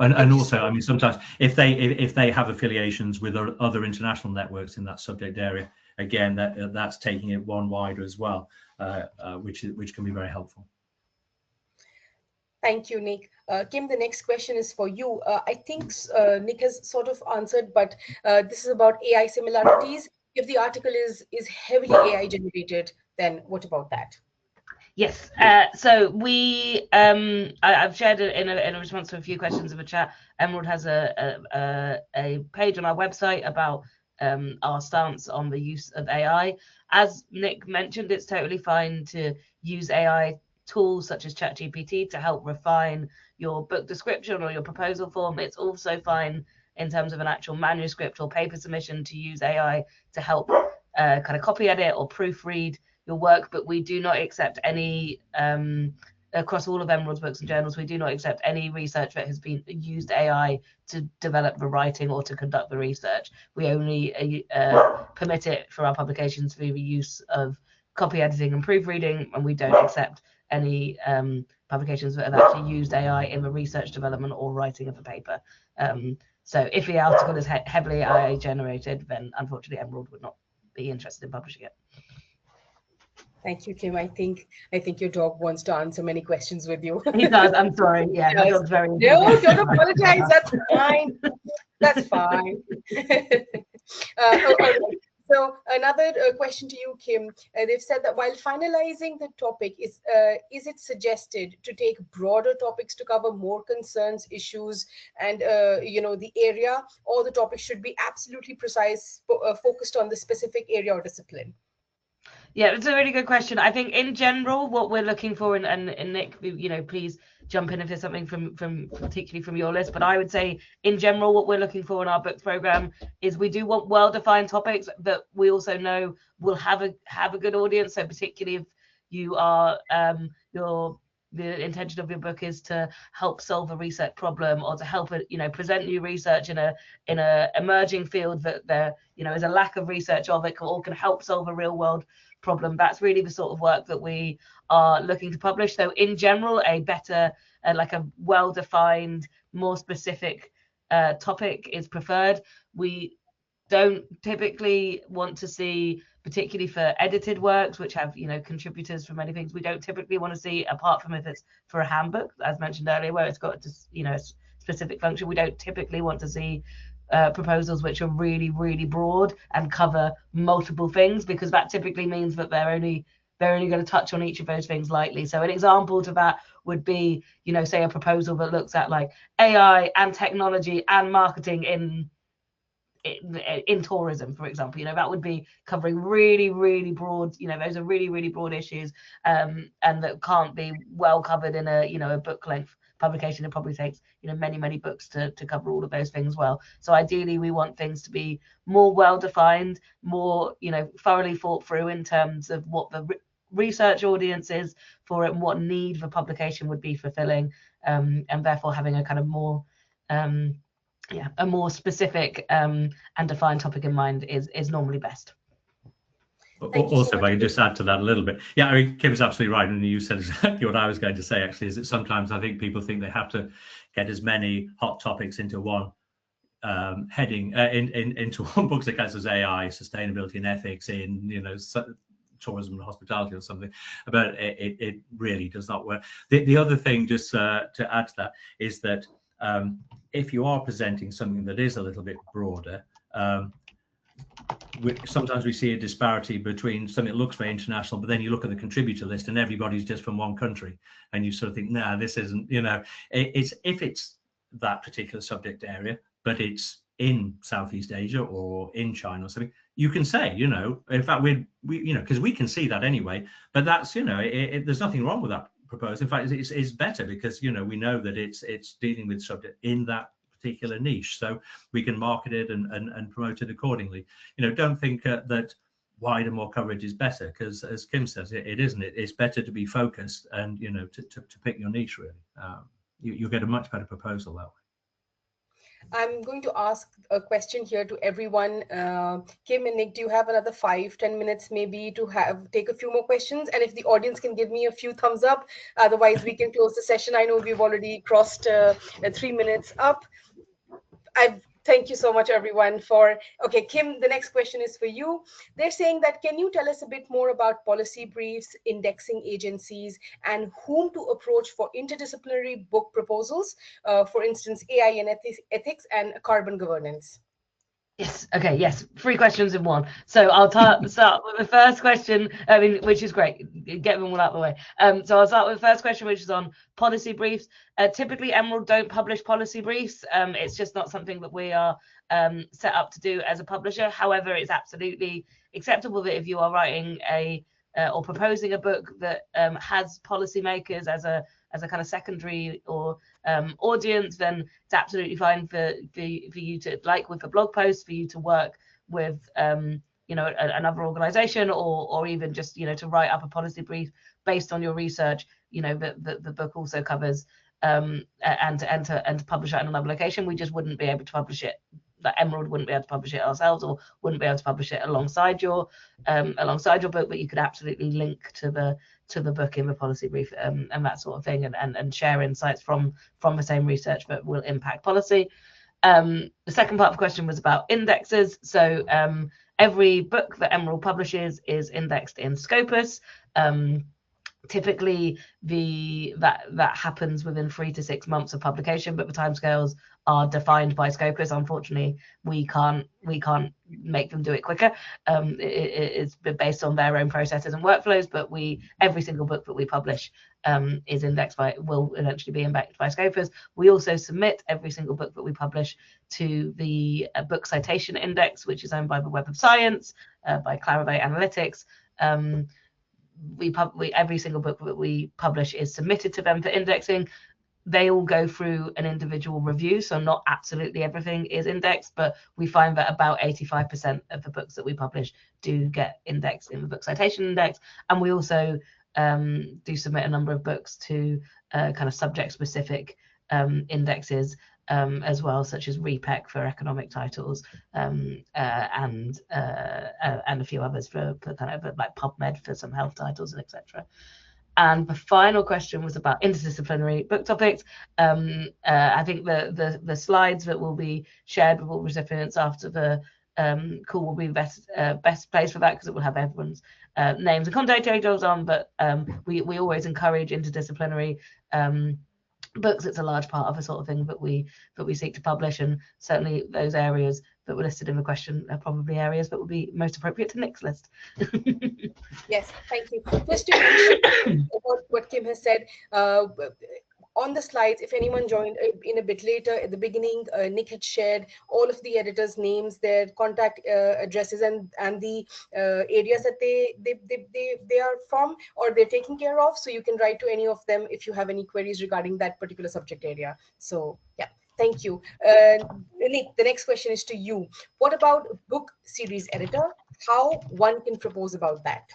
And also, I mean, sometimes if they have affiliations with other international networks in that subject area, again, that's taking it one wider as well, which can be very helpful. Thank you, Nick. Kim, the next question is for you. I think Nick has sort of answered, but this is about AI similarities. If the article is heavily AI generated, then what about that? Yes. So we, I've shared in a response to a few questions in the chat. Emerald has a page on our website about our stance on the use of AI. As Nick mentioned, it's totally fine to use AI tools such as ChatGPT to help refine your book description or your proposal form. It's also fine in terms of an actual manuscript or paper submission to use AI to help kind of copy edit or proofread your work, but we do not accept any, across all of Emerald's books and journals, we do not accept any research that has been used AI to develop the writing or to conduct the research. We only permit it for our publications through the use of copy editing and proofreading, and we don't accept any publications that have actually used AI in the research development or writing of a paper. So if the article is heavily AI generated, then unfortunately Emerald would not be interested in publishing it. Thank you, Kim. I think your dog wants to answer many questions with you. He does. I'm sorry. Yeah, my dog's very. No, don't apologize. That's fine. That's fine. All right. So another question to you, Kim. They've said that while finalizing the topic, is it suggested to take broader topics to cover more concerns, issues, and the area, or the topic should be absolutely precise, focused on the specific area or discipline? Yeah, it's a really good question. I think in general, what we're looking for, and Nick, please jump in if there's something from particularly from your list. But I would say in general, what we're looking for in our books program is we do want well-defined topics that we also know will have a good audience. So particularly if you are the intention of your book is to help solve a research problem or to help present new research in a emerging field that there is a lack of research of it, or can help solve a real world problem. That's really the sort of work that we are looking to publish. So in general, a better like a well-defined, more specific topic is preferred. We don't typically want to see, particularly for edited works which have contributors from many things, we don't typically want to see, apart from if it's for a handbook, as mentioned earlier, where it's got a specific function, we don't typically want to see proposals which are really, really broad and cover multiple things, because that typically means that they're only going to touch on each of those things lightly. So an example to that would be, say a proposal that looks at like AI and technology and marketing in tourism, for example. That would be covering really, really broad, those are really, really broad issues, and that can't be well covered in a book length publication. It probably takes many, many books to cover all of those things well. So ideally we want things to be more well defined, more thoroughly thought through in terms of what the research audience is for it and what need the publication would be fulfilling, and therefore having a kind of more a more specific and defined topic in mind is normally best. Also, if I can just add to that a little bit. Yeah, I mean, Kim's absolutely right. And you said exactly what I was going to say, actually, is that sometimes I think people think they have to get as many hot topics into one heading, into one book that counts as AI, sustainability and ethics in, tourism and hospitality or something, but it really does not work. The other thing, just to add to that, is that if you are presenting something that is a little bit broader, sometimes we see a disparity between something that looks very international, but then you look at the contributor list and everybody's just from one country, and you sort of think, nah, this isn't, it's if it's that particular subject area, but it's in Southeast Asia or in China or something, you can say, in fact, we because we can see that anyway, but that's, there's nothing wrong with that proposal. In fact, it's better because, we know that it's dealing with subject in that particular niche, so we can market it and promote it accordingly. Don't think that wider, more coverage is better, because as Kim says, it isn't. It's better to be focused and to pick your niche, really. You'll get a much better proposal that way. I'm going to ask a question here to everyone. Kim and Nick, do you have another 5-10 minutes maybe to take a few more questions? And if the audience can give me a few thumbs up, otherwise we can close the session. I know we've already crossed 3 minutes up. Thank you so much, everyone. Okay, Kim, the next question is for you. They're saying that, can you tell us a bit more about policy briefs, indexing agencies, and whom to approach for interdisciplinary book proposals, for instance, AI and ethics and carbon governance? Yes. Okay. Yes. 3 questions in one. So I'll start with the first question, which is great. Get them all out of the way. So I'll start with the first question, which is on policy briefs. Typically, Emerald don't publish policy briefs. It's just not something that we are set up to do as a publisher. However, it's absolutely acceptable that if you are writing or proposing a book that has policymakers as a kind of secondary or audience, then it's absolutely fine for you to, like with the blog post, for you to work with another organization or even just to write up a policy brief based on your research that the book also covers, and to publish it in another location. We just wouldn't be able to publish it. That Emerald wouldn't be able to publish it ourselves, or wouldn't be able to publish it alongside your book, but you could absolutely link to to the book in the policy brief, and that sort of thing, and share insights from the same research that will impact policy. The second part of the question was about indexes. So every book that Emerald publishes is indexed in Scopus. Typically that happens within 3 to 6 months of publication, but the timescales are defined by Scopus. Unfortunately, we can't make them do it quicker. It's based on their own processes and workflows, but every single book that we publish will eventually be indexed by Scopus. We also submit every single book that we publish to the Book Citation Index, which is owned by the Web of Science, by Clarivate Analytics. Every single book that we publish is submitted to them for indexing. They all go through an individual review, so not absolutely everything is indexed, but we find that about 85% of the books that we publish do get indexed in the Book Citation Index. And we also do submit a number of books to kind of subject-specific indexes as well, such as REPEC for economic titles, and a few others for kind of like PubMed for some health titles, and etc. And the final question was about interdisciplinary book topics. I think the slides that will be shared with all recipients after the call will be best place for that, because it will have everyone's names and contact details on. But we always encourage interdisciplinary books. It's a large part of the sort of thing that we seek to publish, and certainly those areas that were listed in the question are probably areas that would be most appropriate to Nick's list. Yes, thank you. Just to mention what Kim has said, on the slides, if anyone joined in a bit later, at the beginning, Nick had shared all of the editors' names, their contact addresses, and the areas that they are from or they're taking care of. So you can write to any of them if you have any queries regarding that particular subject area. So yeah, thank you. Nick, the next question is to you. What about book series editor? How one can propose about that?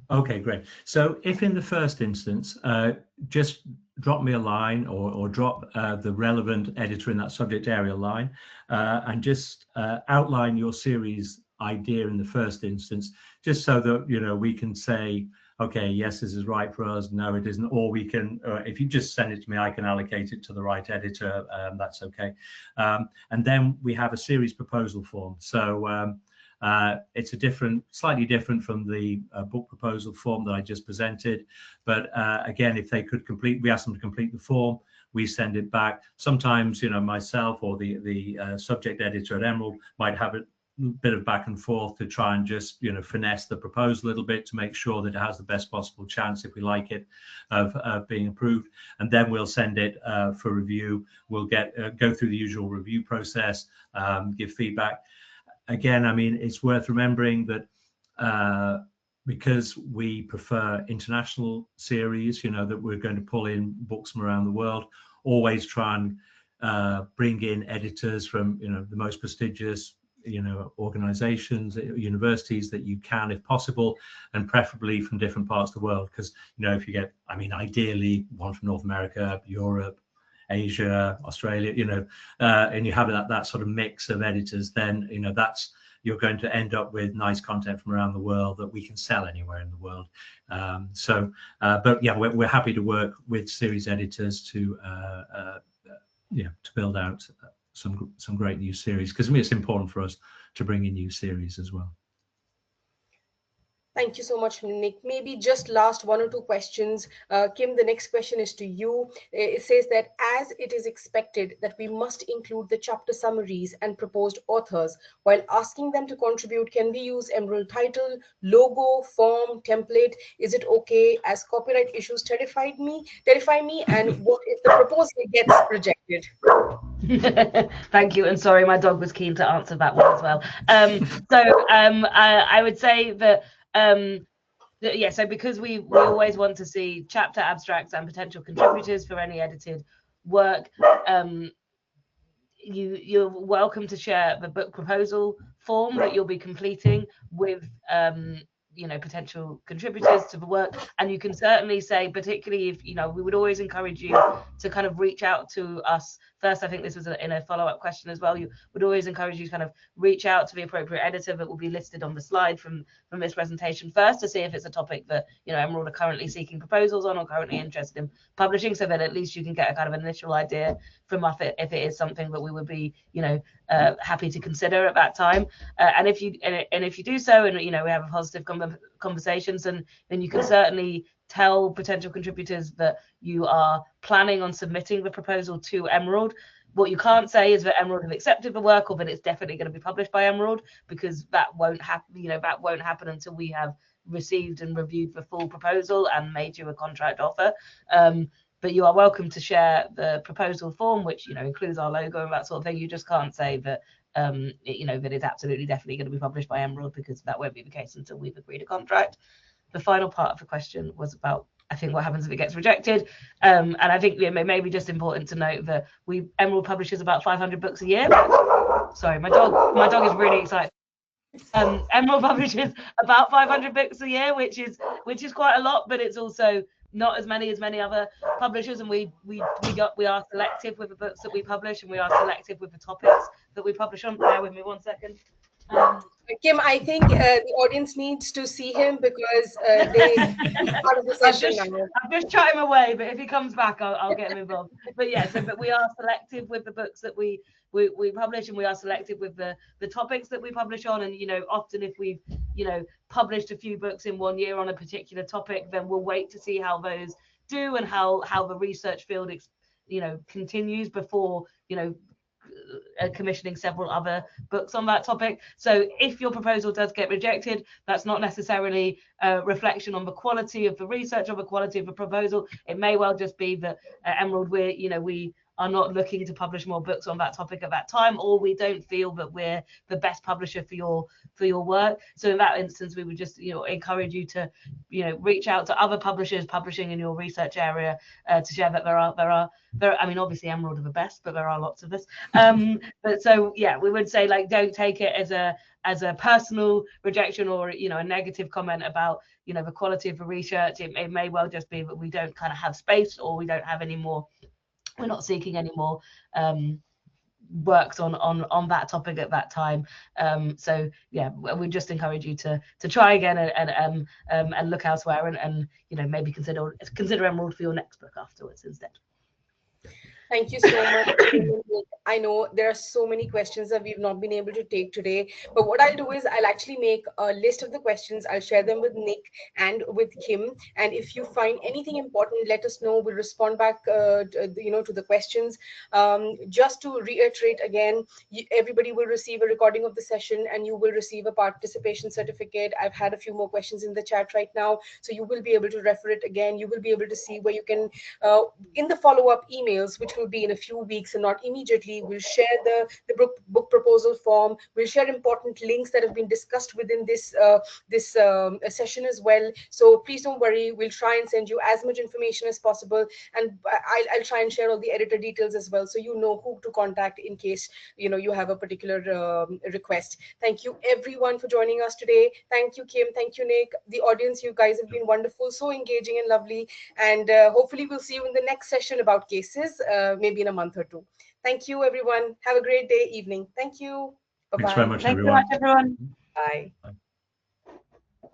Okay, great. So if in the first instance, just drop me a line or drop the relevant editor in that subject area line, and just outline your series idea in the first instance, just so that, you know, we can say, okay, yes, this is right for us, no, it isn't, or we can, if you just send it to me, I can allocate it to the right editor, that's okay. And then we have a series proposal form. So it's slightly different from the book proposal form that I just presented. But again, if they could we ask them to complete the form, we send it back. Sometimes, you know, myself or the subject editor at Emerald might have a bit of back and forth to try and just, you know, finesse the proposal a little bit to make sure that it has the best possible chance, if we like it, of being approved. And then we'll send it for review. We'll go through the usual review process, give feedback. Again, I mean, it's worth remembering that because we prefer international series, you know, that we're going to pull in books from around the world, always try and bring in editors from, you know, the most prestigious, you know, organizations, universities that you can, if possible, and preferably from different parts of the world. Because, you know, if you get, I mean, ideally one from North America, Europe, Asia, Australia, you know, and you have that sort of mix of editors, then, you know, you're going to end up with nice content from around the world that we can sell anywhere in the world. But yeah, we're happy to work with series editors to build out some great new series, because I mean, it's important for us to bring in new series as well. Thank you so much, Nick. Maybe just last one or two questions. Kim, the next question is to you. It says that as it is expected that we must include the chapter summaries and proposed authors, while asking them to contribute, can we use Emerald title, logo, form, template? Is it okay, as copyright issues terrify me? And what if the proposal gets rejected? Thank you, and sorry, my dog was keen to answer that one as well. I would say that so because we always want to see chapter abstracts and potential contributors for any edited work, you're welcome to share the book proposal form that you'll be completing with you know, potential contributors to the work. And you can certainly say, particularly if, you know, we would always encourage you to kind of reach out to us first, I think this was in a follow-up question as well, you would always encourage you to kind of reach out to the appropriate editor that will be listed on the slide from this presentation first, to see if it's a topic that, you know, Emerald are currently seeking proposals on or currently interested in publishing, so that at least you can get a kind of initial idea from us if it is something that we would be, you know, happy to consider at that time. And if you do so, and, you know, we have a positive conversations, and then you can certainly tell potential contributors that you are planning on submitting the proposal to Emerald. What you can't say is that Emerald have accepted the work, or that it's definitely going to be published by Emerald, because that won't happen. You know, that won't happen until we have received and reviewed the full proposal and made you a contract offer. But you are welcome to share the proposal form, which, you know, includes our logo and that sort of thing. You just can't say that, you know, that it's absolutely definitely going to be published by Emerald, because that won't be the case until we've agreed a contract. The final part of the question was about, I think, what happens if it gets rejected. And I think it may be just important to note that Emerald publishes about 500 books a year. Sorry, my dog is really excited. Emerald publishes about 500 books a year, which is quite a lot, but it's also not as many as many other publishers, and we are selective with the books that we publish, and we are selective with the topics that we publish on. Bear with me 1 second. Kim, I think the audience needs to see him, because they part of the session now. I've just shot him away, but if he comes back, I'll get him involved. But yeah, but we are selective with the books that we publish, and we are selective with the topics that we publish on. And, you know, often if we've, you know, published a few books in 1 year on a particular topic, then we'll wait to see how those do and how the research field, you know, continues before, you know, commissioning several other books on that topic. So if your proposal does get rejected, that's not necessarily a reflection on the quality of the research or the quality of the proposal. It may well just be that Emerald, we are not looking to publish more books on that topic at that time, or we don't feel that we're the best publisher for your work. So in that instance, we would just, you know, encourage you to, you know, reach out to other publishers publishing in your research area to share that there are, I mean, obviously Emerald are the best, but there are lots of us. But so yeah, we would say, like, don't take it as a personal rejection or, you know, a negative comment about, you know, the quality of the research. It may well just be that we don't kind of have space, or we don't have any more. We're not seeking any more works on that topic at that time. So yeah, we just encourage you to try again and look elsewhere, and you know, maybe consider Emerald for your next book afterwards instead. Thank you so much. I know there are so many questions that we've not been able to take today, but what I'll do is I'll actually make a list of the questions. I'll share them with Nick and with Kim, and if you find anything important, let us know. We'll respond back to the questions. Just to reiterate again, everybody will receive a recording of the session, and you will receive a participation certificate. I've had a few more questions in the chat right now, so you will be able to refer it again. You will be able to see where you can, in the follow-up emails, which will be in a few weeks and not immediately, we'll share the book proposal form. We'll share important links that have been discussed within this session as well. So please don't worry. We'll try and send you as much information as possible, and I'll try and share all the editor details as well, so you know who to contact in case you have a particular request. Thank you everyone for joining us today. Thank you, Kim. Thank you, Nick. The audience, you guys have been wonderful, so engaging and lovely, and hopefully we'll see you in the next session about cases, maybe in a month or two. Thank you, everyone. Have a great day, evening. Thank you. Bye-bye. Thanks very much, everyone. Bye. Bye.